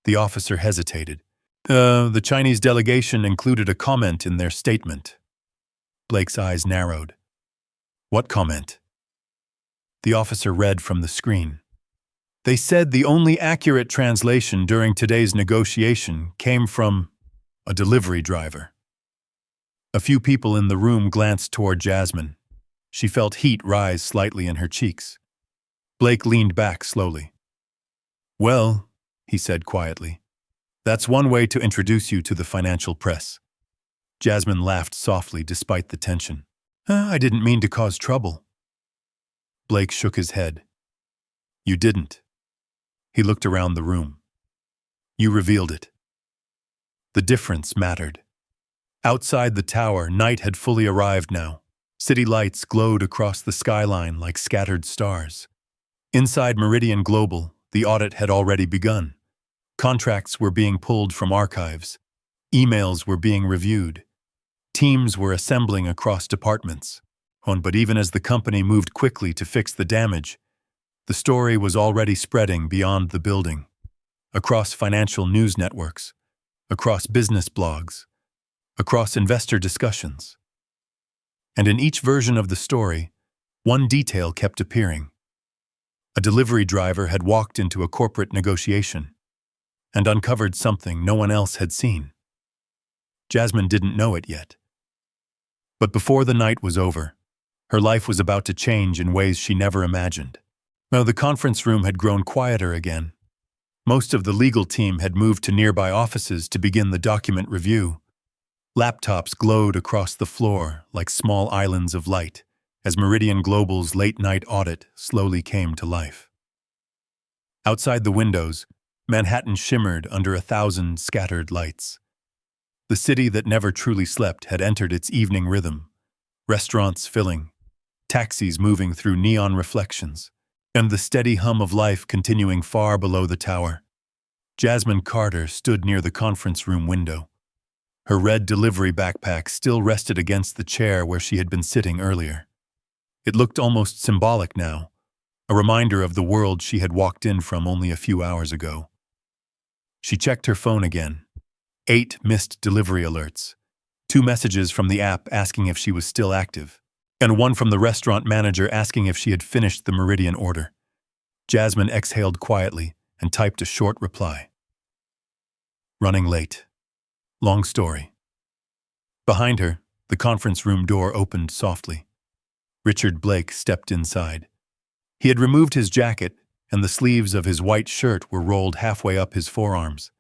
The officer hesitated. The Chinese delegation included a comment in their statement. Blake's eyes narrowed. What comment? The officer read from the screen. They said the only accurate translation during today's negotiation came from a delivery driver. A few people in the room glanced toward Jasmine. She felt heat rise slightly in her cheeks. Blake leaned back slowly. Well, he said quietly, that's one way to introduce you to the financial press. Jasmine laughed softly despite the tension. I didn't mean to cause trouble. Blake shook his head. You didn't. He looked around the room. You revealed it. The difference mattered. Outside the tower, night had fully arrived now. City lights glowed across the skyline like scattered stars. Inside Meridian Global, the audit had already begun. Contracts were being pulled from archives. Emails were being reviewed. Teams were assembling across departments. But even as the company moved quickly to fix the damage, the story was already spreading beyond the building, across financial news networks, across business blogs, across investor discussions. And in each version of the story, one detail kept appearing. A delivery driver had walked into a corporate negotiation and uncovered something no one else had seen. Jasmine didn't know it yet. But before the night was over, her life was about to change in ways she never imagined. Now, the conference room had grown quieter again. Most of the legal team had moved to nearby offices to begin the document review. Laptops glowed across the floor like small islands of light as Meridian Global's late-night audit slowly came to life. Outside the windows, Manhattan shimmered under 1,000 scattered lights. The city that never truly slept had entered its evening rhythm, restaurants filling, taxis moving through neon reflections, and the steady hum of life continuing far below the tower. Jasmine Carter stood near the conference room window. Her red delivery backpack still rested against the chair where she had been sitting earlier. It looked almost symbolic now, a reminder of the world she had walked in from only a few hours ago. She checked her phone again. 8 missed delivery alerts, 2 messages from the app asking if she was still active, and 1 from the restaurant manager asking if she had finished the Meridian order. Jasmine exhaled quietly and typed a short reply. Running late. Long story. Behind her, the conference room door opened softly. Richard Blake stepped inside. He had removed his jacket, and the sleeves of his white shirt were rolled halfway up his forearms.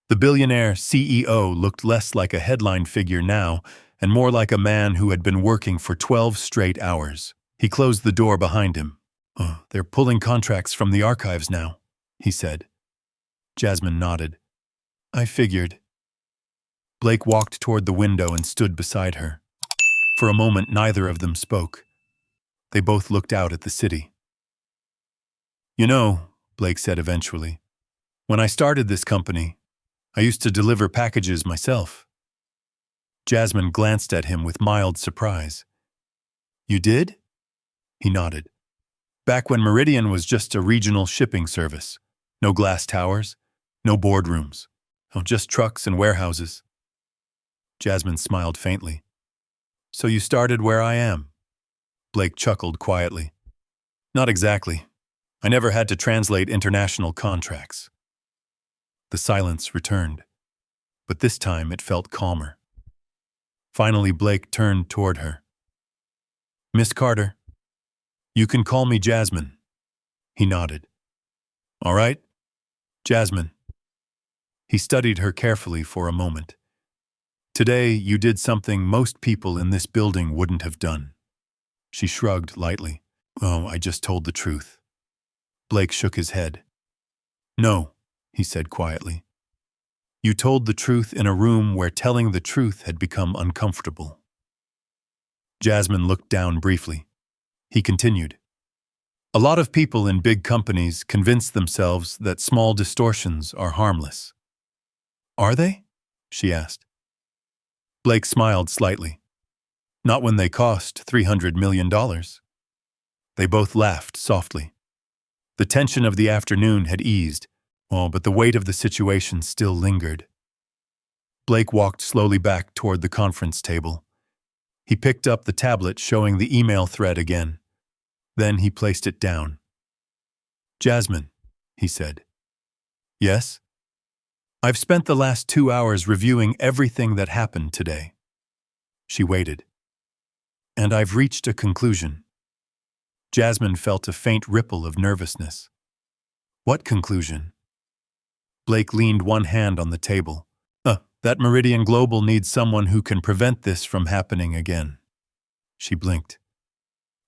The billionaire CEO looked less like a headline figure now and more like a man who had been working for 12 straight hours. He closed the door behind him. "Oh, they're pulling contracts from the archives now," he said. Jasmine nodded. "I figured." Blake walked toward the window and stood beside her. For a moment, neither of them spoke. They both looked out at the city. "You know," Blake said eventually, "when I started this company, I used to deliver packages myself." Jasmine glanced at him with mild surprise. "You did?" He nodded. "Back when Meridian was just a regional shipping service. No glass towers, no boardrooms. Oh, just trucks and warehouses." Jasmine smiled faintly. "So you started where I am?" Blake chuckled quietly. "Not exactly. I never had to translate international contracts." The silence returned, but this time it felt calmer. Finally, Blake turned toward her. "Miss Carter, you can call me Jasmine." He nodded. "All right, Jasmine." He studied her carefully for a moment. "Today, you did something most people in this building wouldn't have done." She shrugged lightly. "Oh, I just told the truth." Blake shook his head. "No," he said quietly. "You told the truth in a room where telling the truth had become uncomfortable." Jasmine looked down briefly. He continued. "A lot of people in big companies convince themselves that small distortions are harmless." "Are they?" she asked. Blake smiled slightly. "Not when they cost $300 million. They both laughed softly. The tension of the afternoon had eased, but the weight of the situation still lingered. Blake walked slowly back toward the conference table. He picked up the tablet showing the email thread again. Then he placed it down. "Jasmine," he said. "Yes?" "I've spent the last 2 hours reviewing everything that happened today." She waited. "And I've reached a conclusion." Jasmine felt a faint ripple of nervousness. "What conclusion?" Blake leaned one hand on the table. That Meridian Global needs someone who can prevent this from happening again." She blinked.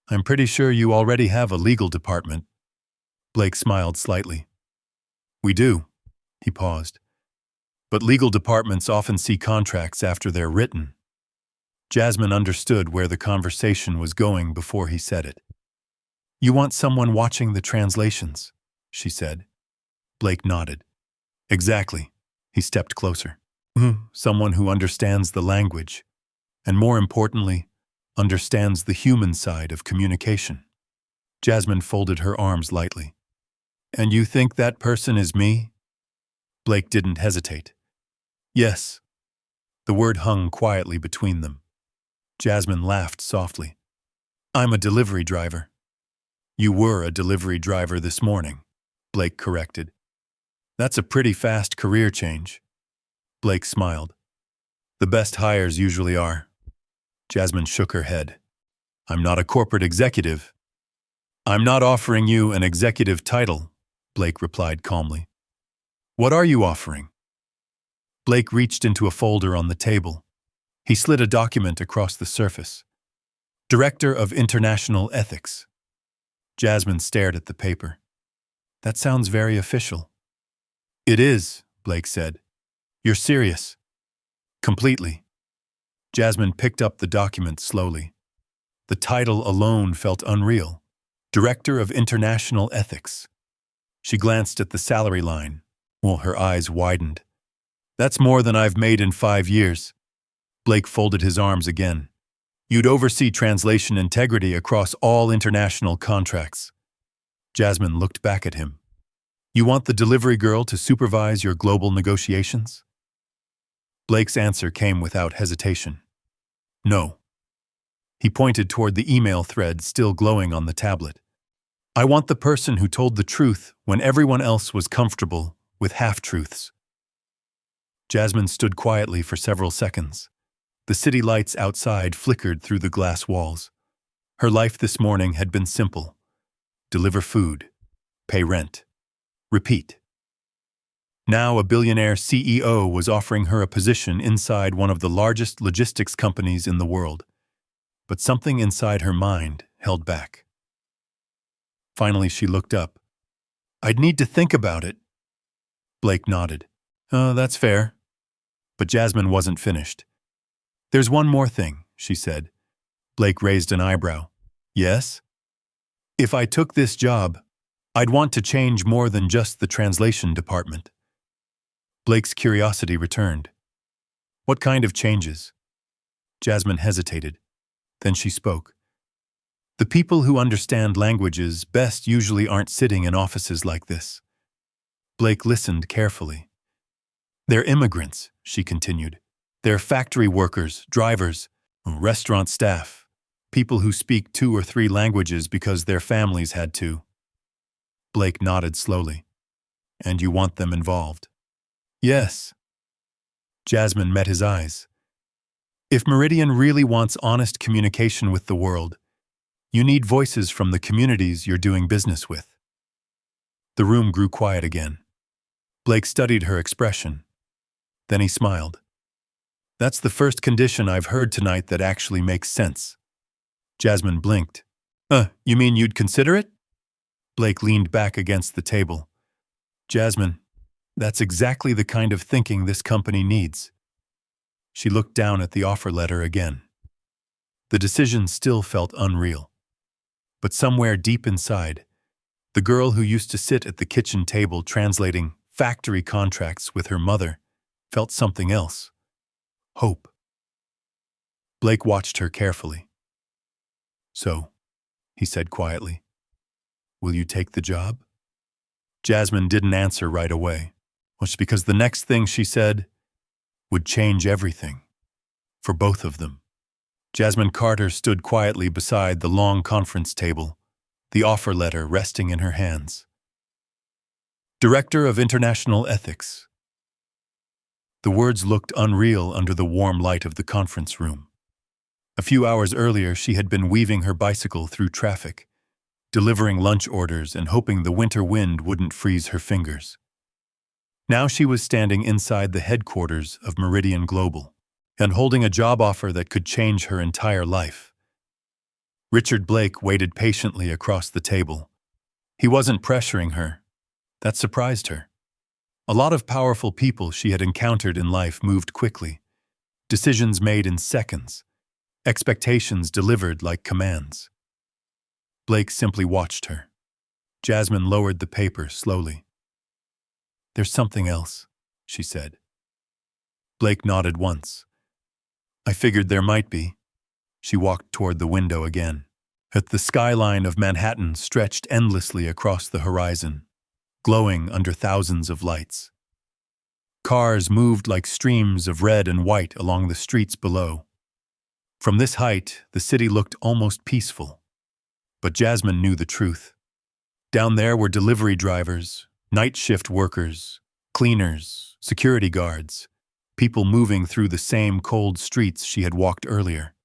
"I'm pretty sure you already have a legal department." Blake smiled slightly. "We do." He paused. "But legal departments often see contracts after they're written." Jasmine understood where the conversation was going before he said it. "You want someone watching the translations," she said. Blake nodded. "Exactly." He stepped closer. "Someone who understands the language, and more importantly, understands the human side of communication." Jasmine folded her arms lightly. "And you think that person is me?" Blake didn't hesitate. "Yes." The word hung quietly between them. Jasmine laughed softly. "I'm a delivery driver." "You were a delivery driver this morning," Blake corrected. "That's a pretty fast career change." Blake smiled. "The best hires usually are." Jasmine shook her head. "I'm not a corporate executive." "I'm not offering you an executive title," Blake replied calmly. "What are you offering?" Blake reached into a folder on the table. He slid a document across the surface. "Director of International Ethics." Jasmine stared at the paper. "That sounds very official." "It is," Blake said. "You're serious." "Completely." Jasmine picked up the document slowly. The title alone felt unreal. Director of International Ethics. She glanced at the salary line. Her eyes widened. "That's more than I've made in 5 years." Blake folded his arms again. "You'd oversee translation integrity across all international contracts." Jasmine looked back at him. "You want the delivery girl to supervise your global negotiations?" Blake's answer came without hesitation. "No." He pointed toward the email thread still glowing on the tablet. "I want the person who told the truth when everyone else was comfortable with half-truths." Jasmine stood quietly for several seconds. The city lights outside flickered through the glass walls. Her life this morning had been simple. Deliver food, pay rent, repeat. Now a billionaire CEO was offering her a position inside one of the largest logistics companies in the world. But something inside her mind held back. Finally, she looked up. "I'd need to think about it." Blake nodded. That's fair." But Jasmine wasn't finished. "There's one more thing," she said. Blake raised an eyebrow. "Yes?" "If I took this job, I'd want to change more than just the translation department." Blake's curiosity returned. "What kind of changes?" Jasmine hesitated. Then she spoke. "The people who understand languages best usually aren't sitting in offices like this." Blake listened carefully. "They're immigrants," she continued. "They're factory workers, drivers, restaurant staff, people who speak 2 or 3 languages because their families had to." Blake nodded slowly. "And you want them involved?" "Yes." Jasmine met his eyes. "If Meridian really wants honest communication with the world, you need voices from the communities you're doing business with." The room grew quiet again. Blake studied her expression. Then he smiled. "That's the first condition I've heard tonight that actually makes sense." Jasmine blinked. You mean you'd consider it?" Blake leaned back against the table. "Jasmine, that's exactly the kind of thinking this company needs." She looked down at the offer letter again. The decision still felt unreal. But somewhere deep inside, the girl who used to sit at the kitchen table translating factory contracts with her mother felt something else. Hope. Blake watched her carefully. "So," he said quietly, "will you take the job?" Jasmine didn't answer right away, which because the next thing she said would change everything. For both of them. Jasmine Carter stood quietly beside the long conference table, the offer letter resting in her hands. Director of International Ethics. The words looked unreal under the warm light of the conference room. A few hours earlier, she had been weaving her bicycle through traffic, delivering lunch orders and hoping the winter wind wouldn't freeze her fingers. Now she was standing inside the headquarters of Meridian Global and holding a job offer that could change her entire life. Richard Blake waited patiently across the table. He wasn't pressuring her. That surprised her. A lot of powerful people she had encountered in life moved quickly. Decisions made in seconds. Expectations delivered like commands. Blake simply watched her. Jasmine lowered the paper slowly. "There's something else," she said. Blake nodded once. "I figured there might be." She walked toward the window again. The skyline of Manhattan stretched endlessly across the horizon, glowing under thousands of lights. Cars moved like streams of red and white along the streets below. From this height, the city looked almost peaceful. But Jasmine knew the truth. Down there were delivery drivers, night shift workers, cleaners, security guards, people moving through the same cold streets she had walked earlier.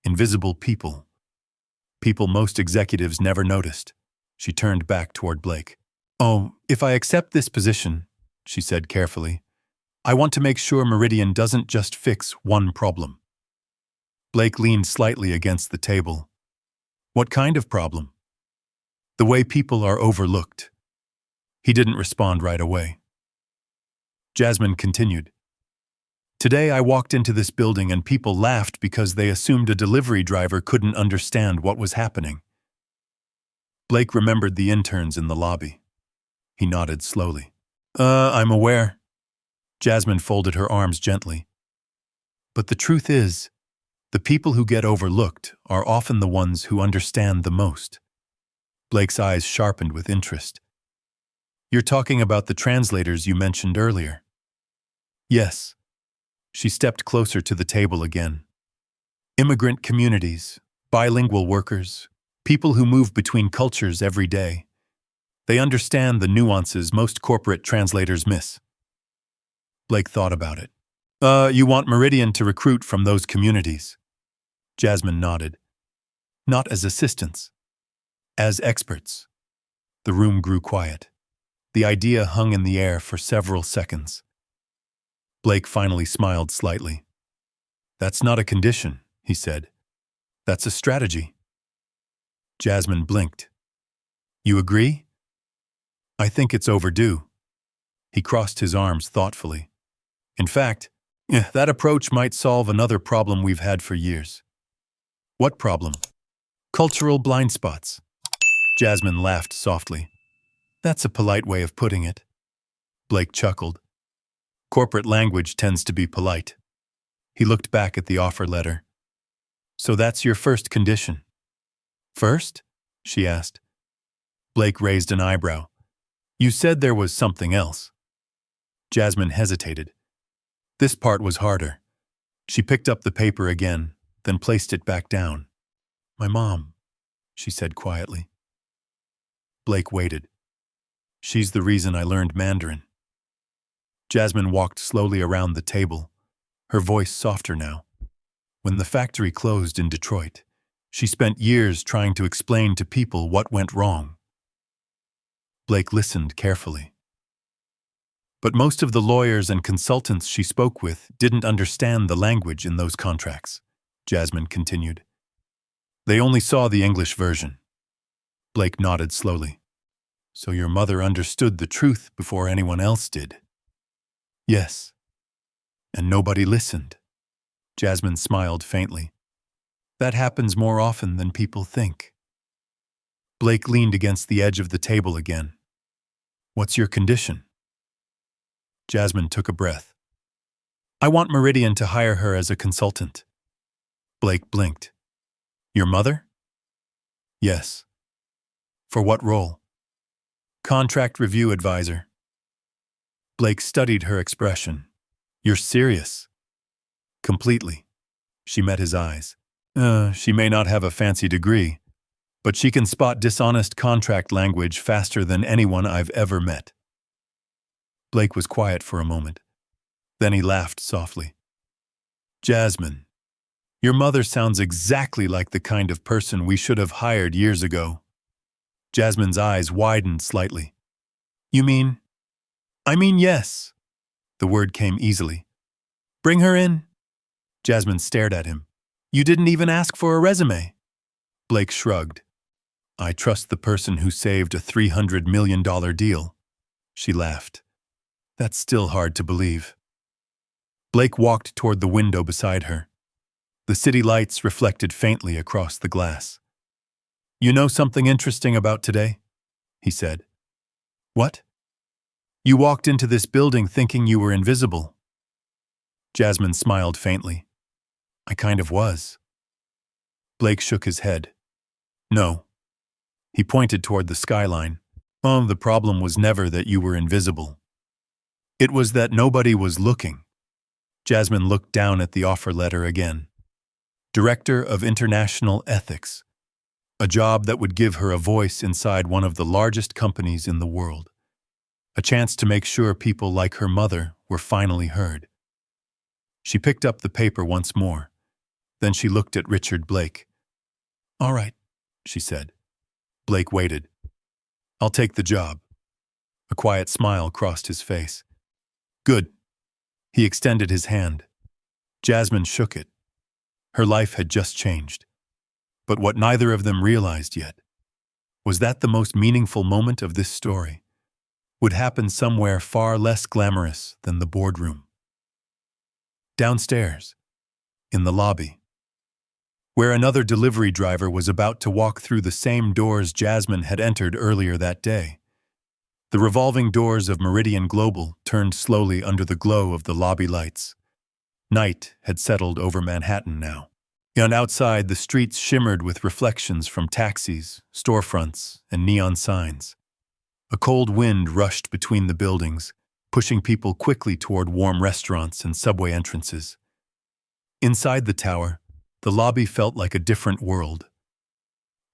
Invisible people. People most executives never noticed. She turned back toward Blake. "Oh, if I accept this position," she said carefully, "I want to make sure Meridian doesn't just fix one problem." Blake leaned slightly against the table. "What kind of problem?" "The way people are overlooked." He didn't respond right away. Jasmine continued. "Today I walked into this building and people laughed because they assumed a delivery driver couldn't understand what was happening." Blake remembered the interns in the lobby. He nodded slowly. I'm aware." Jasmine folded her arms gently. "But the truth is, the people who get overlooked are often the ones who understand the most." Blake's eyes sharpened with interest. "You're talking about the translators you mentioned earlier." "Yes." She stepped closer to the table again. "Immigrant communities, bilingual workers, people who move between cultures every day. They understand the nuances most corporate translators miss." Blake thought about it. You want Meridian to recruit from those communities?" Jasmine nodded. "Not as assistants. As experts." The room grew quiet. The idea hung in the air for several seconds. Blake finally smiled slightly. "That's not a condition," he said. "That's a strategy." Jasmine blinked. "You agree?" "I think it's overdue." He crossed his arms thoughtfully. "In fact, that approach might solve another problem we've had for years." "What problem?" "Cultural blind spots." Jasmine laughed softly. "That's a polite way of putting it." Blake chuckled. "Corporate language tends to be polite." He looked back at the offer letter. "So that's your first condition." "First?" she asked. Blake raised an eyebrow. "You said there was something else." Jasmine hesitated. This part was harder. She picked up the paper again, then placed it back down. "My mom," she said quietly. Blake waited. "She's the reason I learned Mandarin." Jasmine walked slowly around the table, her voice softer now. When the factory closed in Detroit, she spent years trying to explain to people what went wrong. Blake listened carefully. But most of the lawyers and consultants she spoke with didn't understand the language in those contracts, Jasmine continued. They only saw the English version. Blake nodded slowly. "So your mother understood the truth before anyone else did?" "Yes." "And nobody listened?" Jasmine smiled faintly. "That happens more often than people think." Blake leaned against the edge of the table again. "What's your condition?" Jasmine took a breath. "I want Meridian to hire her as a consultant." Blake blinked. "Your mother?" "Yes." "For what role?" "Contract review advisor." Blake studied her expression. "You're serious?" "Completely." She met his eyes. She may not have a fancy degree, but she can spot dishonest contract language faster than anyone I've ever met." Blake was quiet for a moment. Then he laughed softly. "Jasmine, your mother sounds exactly like the kind of person we should have hired years ago." Jasmine's eyes widened slightly. "You mean?" "I mean yes." The word came easily. "Bring her in." Jasmine stared at him. "You didn't even ask for a resume." Blake shrugged. "I trust the person who saved a $300 million deal." She laughed. "That's still hard to believe." Blake walked toward the window beside her. The city lights reflected faintly across the glass. "You know something interesting about today?" he said. "What?" "You walked into this building thinking you were invisible." Jasmine smiled faintly. "I kind of was." Blake shook his head. "No." He pointed toward the skyline. "Oh, the problem was never that you were invisible. It was that nobody was looking." Jasmine looked down at the offer letter again. Director of International Ethics. A job that would give her a voice inside one of the largest companies in the world. A chance to make sure people like her mother were finally heard. She picked up the paper once more. Then she looked at Richard Blake. "All right," she said. Blake waited. "I'll take the job." A quiet smile crossed his face. "Good." He extended his hand. Jasmine shook it. Her life had just changed. But what neither of them realized yet was that the most meaningful moment of this story would happen somewhere far less glamorous than the boardroom. Downstairs, in the lobby, where another delivery driver was about to walk through the same doors Jasmine had entered earlier that day. The revolving doors of Meridian Global turned slowly under the glow of the lobby lights. Night had settled over Manhattan now, and outside the streets shimmered with reflections from taxis, storefronts, and neon signs. A cold wind rushed between the buildings, pushing people quickly toward warm restaurants and subway entrances. Inside the tower, the lobby felt like a different world.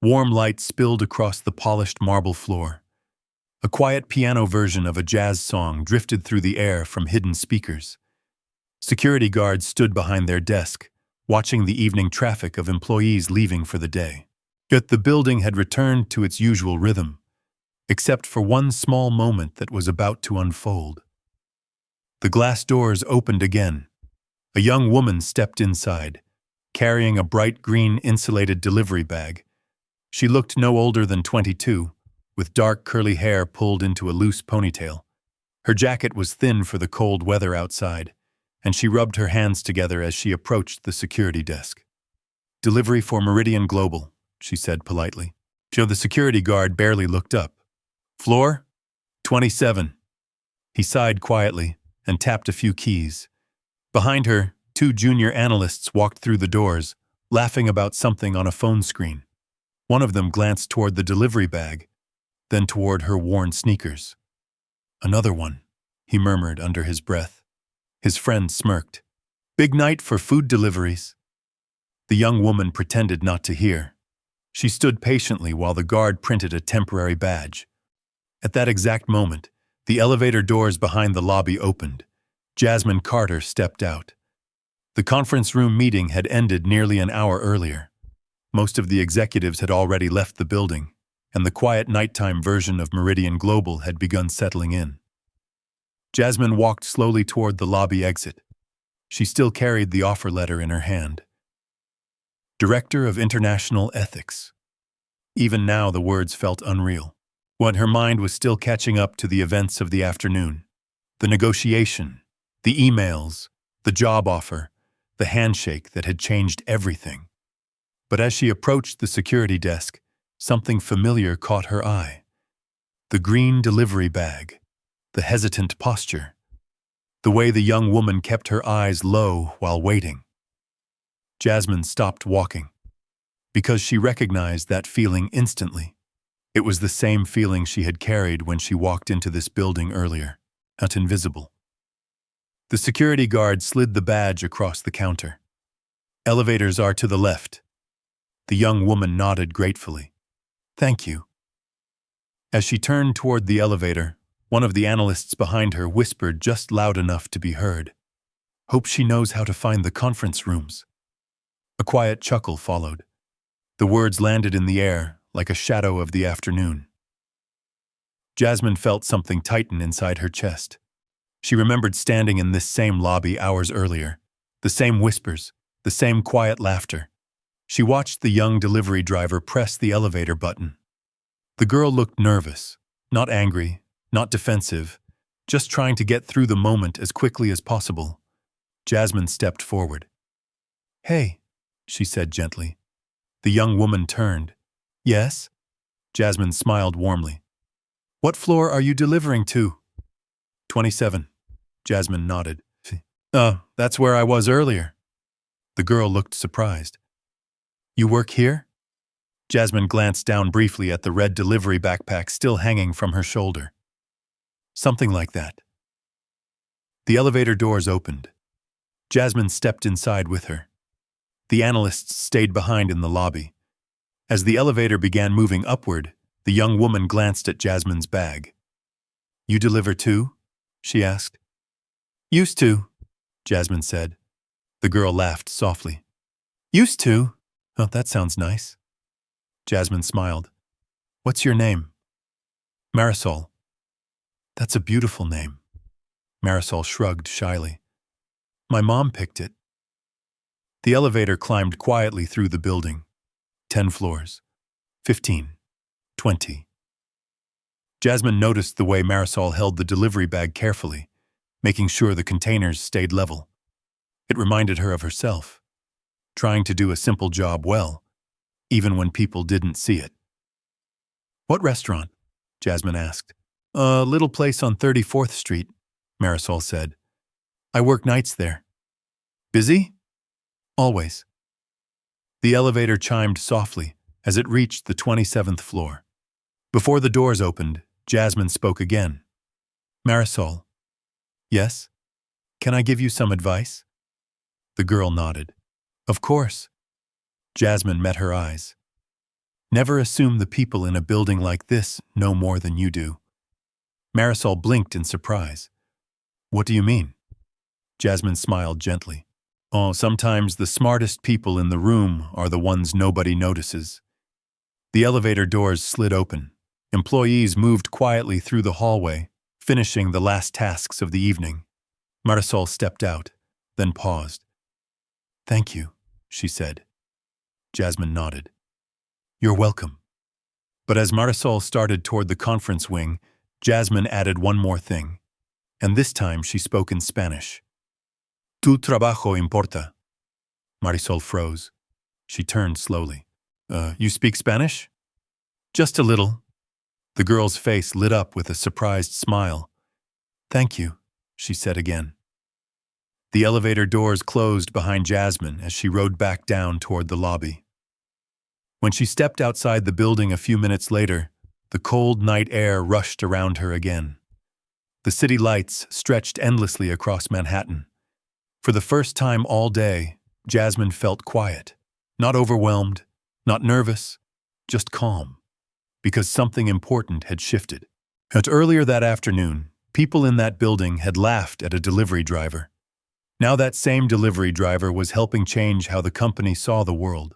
Warm light spilled across the polished marble floor. A quiet piano version of a jazz song drifted through the air from hidden speakers. Security guards stood behind their desk, watching the evening traffic of employees leaving for the day. Yet the building had returned to its usual rhythm, except for one small moment that was about to unfold. The glass doors opened again. A young woman stepped inside, carrying a bright green insulated delivery bag. She looked no older than 22, with dark curly hair pulled into a loose ponytail. Her jacket was thin for the cold weather outside, and she rubbed her hands together as she approached the security desk. "Delivery for Meridian Global," she said politely. The security guard barely looked up. "Floor? 27. He sighed quietly and tapped a few keys. Behind her, 2 junior analysts walked through the doors, laughing about something on a phone screen. One of them glanced toward the delivery bag, then toward her worn sneakers. "Another one," he murmured under his breath. His friend smirked. "Big night for food deliveries." The young woman pretended not to hear. She stood patiently while the guard printed a temporary badge. At that exact moment, the elevator doors behind the lobby opened. Jasmine Carter stepped out. The conference room meeting had ended nearly an hour earlier. Most of the executives had already left the building, and the quiet nighttime version of Meridian Global had begun settling in. Jasmine walked slowly toward the lobby exit. She still carried the offer letter in her hand. Director of International Ethics. Even now the words felt unreal. But her mind was still catching up to the events of the afternoon. The negotiation, the emails, the job offer, the handshake that had changed everything. But as she approached the security desk, something familiar caught her eye. The green delivery bag, the hesitant posture, the way the young woman kept her eyes low while waiting. Jasmine stopped walking, because she recognized that feeling instantly. It was the same feeling she had carried when she walked into this building earlier, not invisible. The security guard slid the badge across the counter. "Elevators are to the left." The young woman nodded gratefully. "Thank you." As she turned toward the elevator, one of the analysts behind her whispered just loud enough to be heard. "Hope she knows how to find the conference rooms." A quiet chuckle followed. The words landed in the air like a shadow of the afternoon. Jasmine felt something tighten inside her chest. She remembered standing in this same lobby hours earlier, the same whispers, the same quiet laughter. She watched the young delivery driver press the elevator button. The girl looked nervous, not angry, not defensive, just trying to get through the moment as quickly as possible. Jasmine stepped forward. "Hey," she said gently. The young woman turned. "Yes?" Jasmine smiled warmly. "What floor are you delivering to?" 27. Jasmine nodded. That's where I was earlier." The girl looked surprised. "You work here?" Jasmine glanced down briefly at the red delivery backpack still hanging from her shoulder. "Something like that." The elevator doors opened. Jasmine stepped inside with her. The analysts stayed behind in the lobby. As the elevator began moving upward, the young woman glanced at Jasmine's bag. "You deliver too?" she asked. "Used to," Jasmine said. The girl laughed softly. "Used to? Oh, that sounds nice." Jasmine smiled. "What's your name?" "Marisol." "That's a beautiful name." Marisol shrugged shyly. "My mom picked it." The elevator climbed quietly through the building. 10 floors. 15. 20. Jasmine noticed the way Marisol held the delivery bag carefully, making sure the containers stayed level. It reminded her of herself, trying to do a simple job well, even when people didn't see it. "What restaurant?" Jasmine asked. "A little place on 34th Street, Marisol said. "I work nights there." "Busy?" "Always." The elevator chimed softly as it reached the 27th floor. Before the doors opened, Jasmine spoke again. "Marisol." "Yes? Can I give you some advice?" The girl nodded. "Of course." Jasmine met her eyes. "Never assume the people in a building like this know more than you do." Marisol blinked in surprise. "What do you mean?" Jasmine smiled gently. "Oh, sometimes the smartest people in the room are the ones nobody notices." The elevator doors slid open, Employees moved quietly through the hallway, finishing the last tasks of the evening. Marisol stepped out, then paused. "Thank you," she said. Jasmine nodded. "You're welcome." But as Marisol started toward the conference wing, Jasmine added one more thing, and this time she spoke in Spanish. "Tu trabajo importa." Marisol froze. She turned slowly. You speak Spanish?" "Just a little." The girl's face lit up with a surprised smile. "Thank you," she said again. The elevator doors closed behind Jasmine as she rode back down toward the lobby. When she stepped outside the building a few minutes later, the cold night air rushed around her again. The city lights stretched endlessly across Manhattan. For the first time all day, Jasmine felt quiet, not overwhelmed, not nervous, just calm, because something important had shifted. And earlier that afternoon, people in that building had laughed at a delivery driver. Now that same delivery driver was helping change how the company saw the world.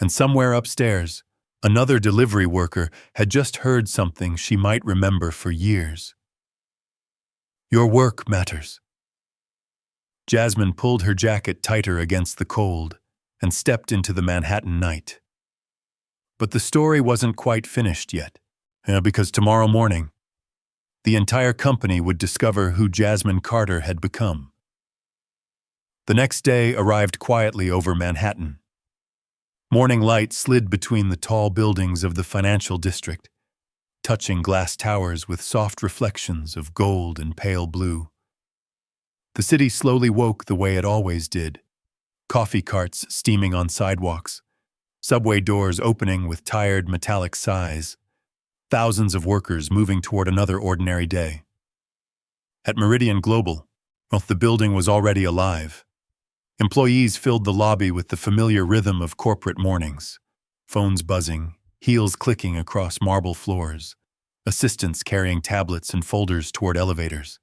And somewhere upstairs, another delivery worker had just heard something she might remember for years. "Your work matters." Jasmine pulled her jacket tighter against the cold and stepped into the Manhattan night. But the story wasn't quite finished yet, because tomorrow morning, the entire company would discover who Jasmine Carter had become. The next day arrived quietly over Manhattan. Morning light slid between the tall buildings of the financial district, touching glass towers with soft reflections of gold and pale blue. The city slowly woke the way it always did, coffee carts steaming on sidewalks, subway doors opening with tired metallic sighs, thousands of workers moving toward another ordinary day. At Meridian Global, the building was already alive. Employees filled the lobby with the familiar rhythm of corporate mornings, phones buzzing, heels clicking across marble floors, assistants carrying tablets and folders toward elevators.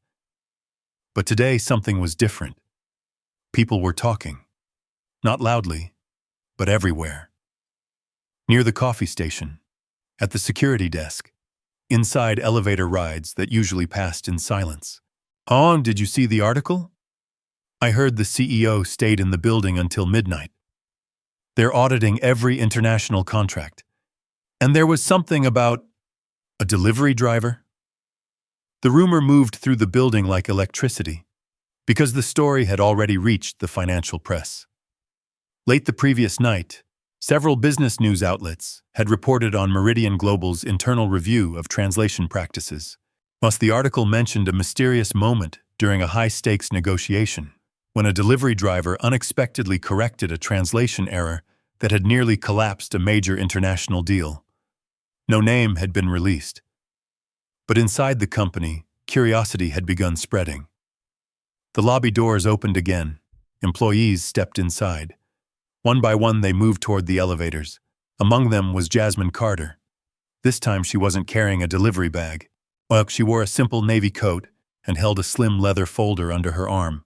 But today something was different. People were talking, not loudly, but everywhere. Near the coffee station, at the security desk, inside elevator rides that usually passed in silence. "Oh, did you see the article? I heard the CEO stayed in the building until midnight. They're auditing every international contract. And there was something about a delivery driver." The rumor moved through the building like electricity, because the story had already reached the financial press. Late the previous night, several business news outlets had reported on Meridian Global's internal review of translation practices. Plus, the article mentioned a mysterious moment during a high-stakes negotiation, when a delivery driver unexpectedly corrected a translation error that had nearly collapsed a major international deal. No name had been released. But inside the company, curiosity had begun spreading. The lobby doors opened again. Employees stepped inside. One by one they moved toward the elevators. Among them was Jasmine Carter. This time she wasn't carrying a delivery bag. She wore a simple navy coat and held a slim leather folder under her arm,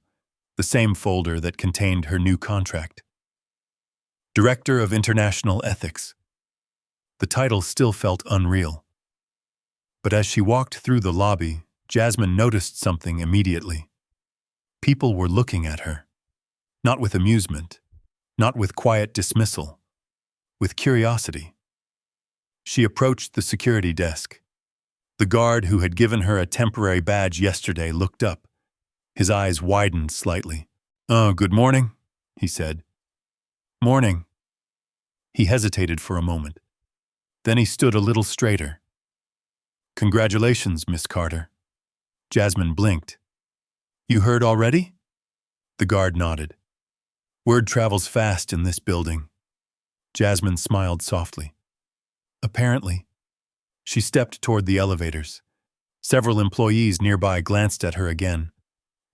the same folder that contained her new contract. Director of International Ethics. The title still felt unreal. But as she walked through the lobby, Jasmine noticed something immediately. People were looking at her. Not with amusement, not with quiet dismissal, with curiosity. She approached the security desk. The guard who had given her a temporary badge yesterday looked up. His eyes widened slightly. "Oh, good morning," he said. "Morning." He hesitated for a moment. Then he stood a little straighter. "Congratulations, Miss Carter." Jasmine blinked. "You heard already?" The guard nodded. "Word travels fast in this building." Jasmine smiled softly. "Apparently." She stepped toward the elevators. Several employees nearby glanced at her again.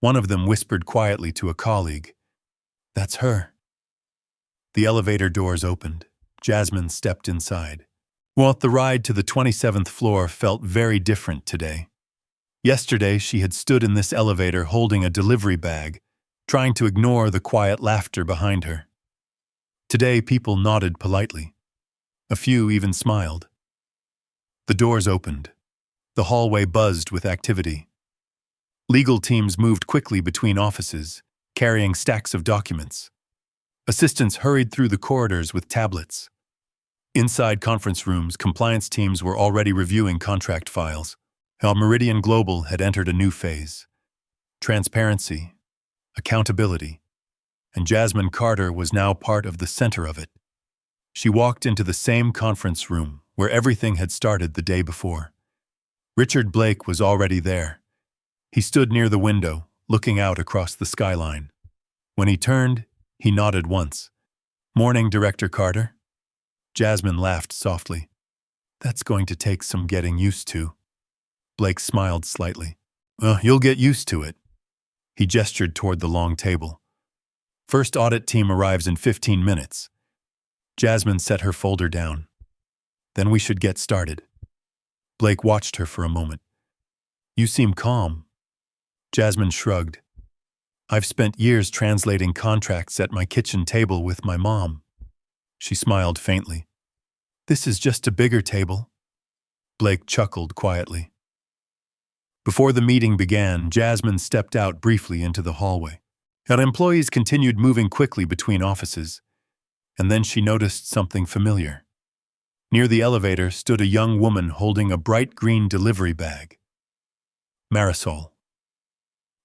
One of them whispered quietly to a colleague, "That's her." The elevator doors opened. Jasmine stepped inside. The ride to the 27th floor felt very different today. Yesterday, she had stood in this elevator holding a delivery bag, trying to ignore the quiet laughter behind her. Today, people nodded politely. A few even smiled. The doors opened. The hallway buzzed with activity. Legal teams moved quickly between offices, carrying stacks of documents. Assistants hurried through the corridors with tablets. Inside conference rooms, compliance teams were already reviewing contract files. How Meridian Global had entered a new phase. Transparency, accountability, and Jasmine Carter was now part of the center of it. She walked into the same conference room where everything had started the day before. Richard Blake was already there. He stood near the window, looking out across the skyline. When he turned, he nodded once. "Morning, Director Carter." Jasmine laughed softly. "That's going to take some getting used to." Blake smiled slightly. "Well, you'll get used to it." He gestured toward the long table. "First audit team arrives in 15 minutes. Jasmine set her folder down. "Then we should get started." Blake watched her for a moment. "You seem calm." Jasmine shrugged. "I've spent years translating contracts at my kitchen table with my mom." She smiled faintly. "This is just a bigger table." Blake chuckled quietly. Before the meeting began, Jasmine stepped out briefly into the hallway. Her employees continued moving quickly between offices, and then she noticed something familiar. Near the elevator stood a young woman holding a bright green delivery bag. Marisol.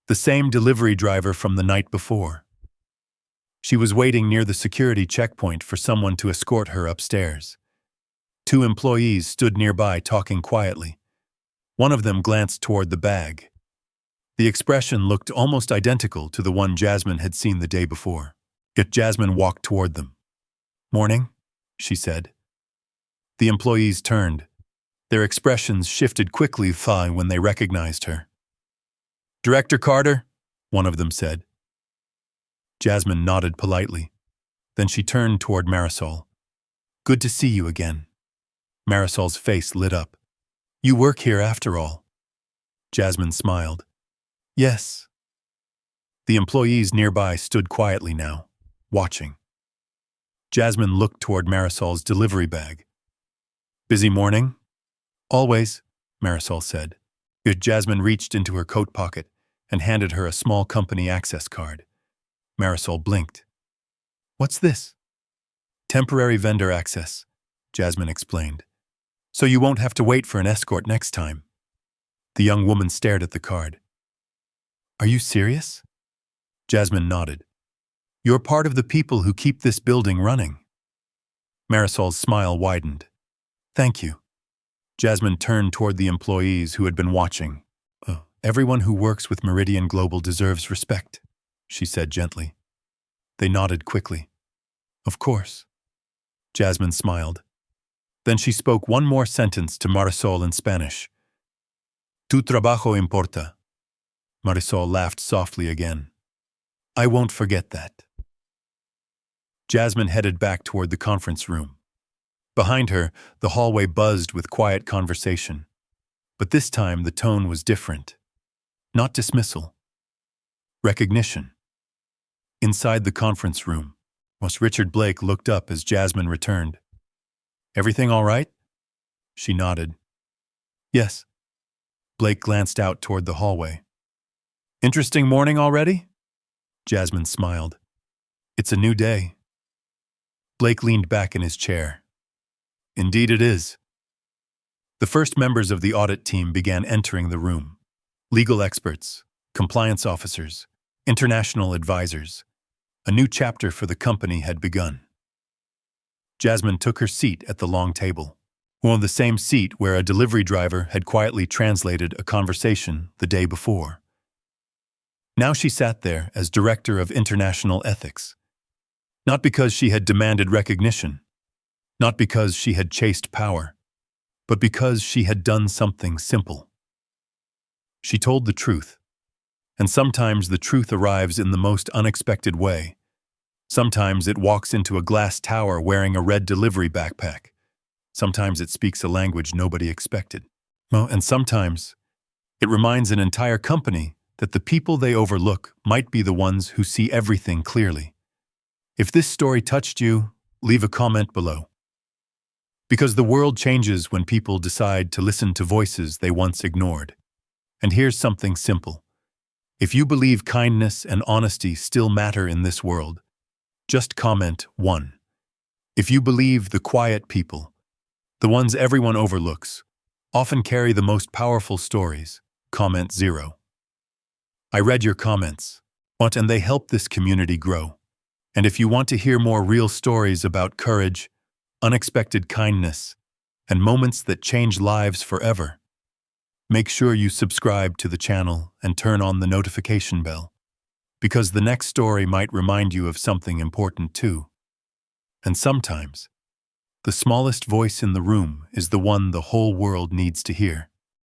The same delivery driver from the night before. She was waiting near the security checkpoint for someone to escort her upstairs. Two employees stood nearby talking quietly. One of them glanced toward the bag. The expression looked almost identical to the one Jasmine had seen the day before. Yet Jasmine walked toward them. "Morning," she said. The employees turned. Their expressions shifted quickly when they recognized her. "Director Carter," one of them said. Jasmine nodded politely. Then she turned toward Marisol. "Good to see you again." Marisol's face lit up. "You work here after all." Jasmine smiled. "Yes." The employees nearby stood quietly now, watching. Jasmine looked toward Marisol's delivery bag. "Busy morning?" "Always," Marisol said. Jasmine reached into her coat pocket and handed her a small company access card. Marisol blinked. "What's this?" "Temporary vendor access," Jasmine explained. "So you won't have to wait for an escort next time." The young woman stared at the card. "Are you serious?" Jasmine nodded. "You're part of the people who keep this building running." Marisol's smile widened. "Thank you." Jasmine turned toward the employees who had been watching. "Everyone who works with Meridian Global deserves respect," she said gently. They nodded quickly. "Of course." Jasmine smiled. Then she spoke one more sentence to Marisol in Spanish. "Tu trabajo importa." Marisol laughed softly again. "I won't forget that." Jasmine headed back toward the conference room. Behind her, the hallway buzzed with quiet conversation. But this time the tone was different. Not dismissal. Recognition. Inside the conference room, Richard Blake looked up as Jasmine returned. "Everything all right?" She nodded. "Yes." Blake glanced out toward the hallway. "Interesting morning already?" Jasmine smiled. "It's a new day." Blake leaned back in his chair. "Indeed it is." The first members of the audit team began entering the room. Legal experts, compliance officers, international advisors. A new chapter for the company had begun. Jasmine took her seat at the long table, the same seat where a delivery driver had quietly translated a conversation the day before. Now she sat there as Director of International Ethics. Not because she had demanded recognition, not because she had chased power, but because she had done something simple. She told the truth, and sometimes the truth arrives in the most unexpected way. Sometimes it walks into a glass tower wearing a red delivery backpack. Sometimes it speaks a language nobody expected. And sometimes it reminds an entire company that the people they overlook might be the ones who see everything clearly. If this story touched you, leave a comment below. Because the world changes when people decide to listen to voices they once ignored. And here's something simple. If you believe kindness and honesty still matter in this world, just comment 1. If you believe the quiet people, the ones everyone overlooks, often carry the most powerful stories, comment 0. I read your comments, and they help this community grow. And if you want to hear more real stories about courage, unexpected kindness, and moments that change lives forever, make sure you subscribe to the channel and turn on the notification bell, because the next story might remind you of something important too. And sometimes, the smallest voice in the room is the one the whole world needs to hear.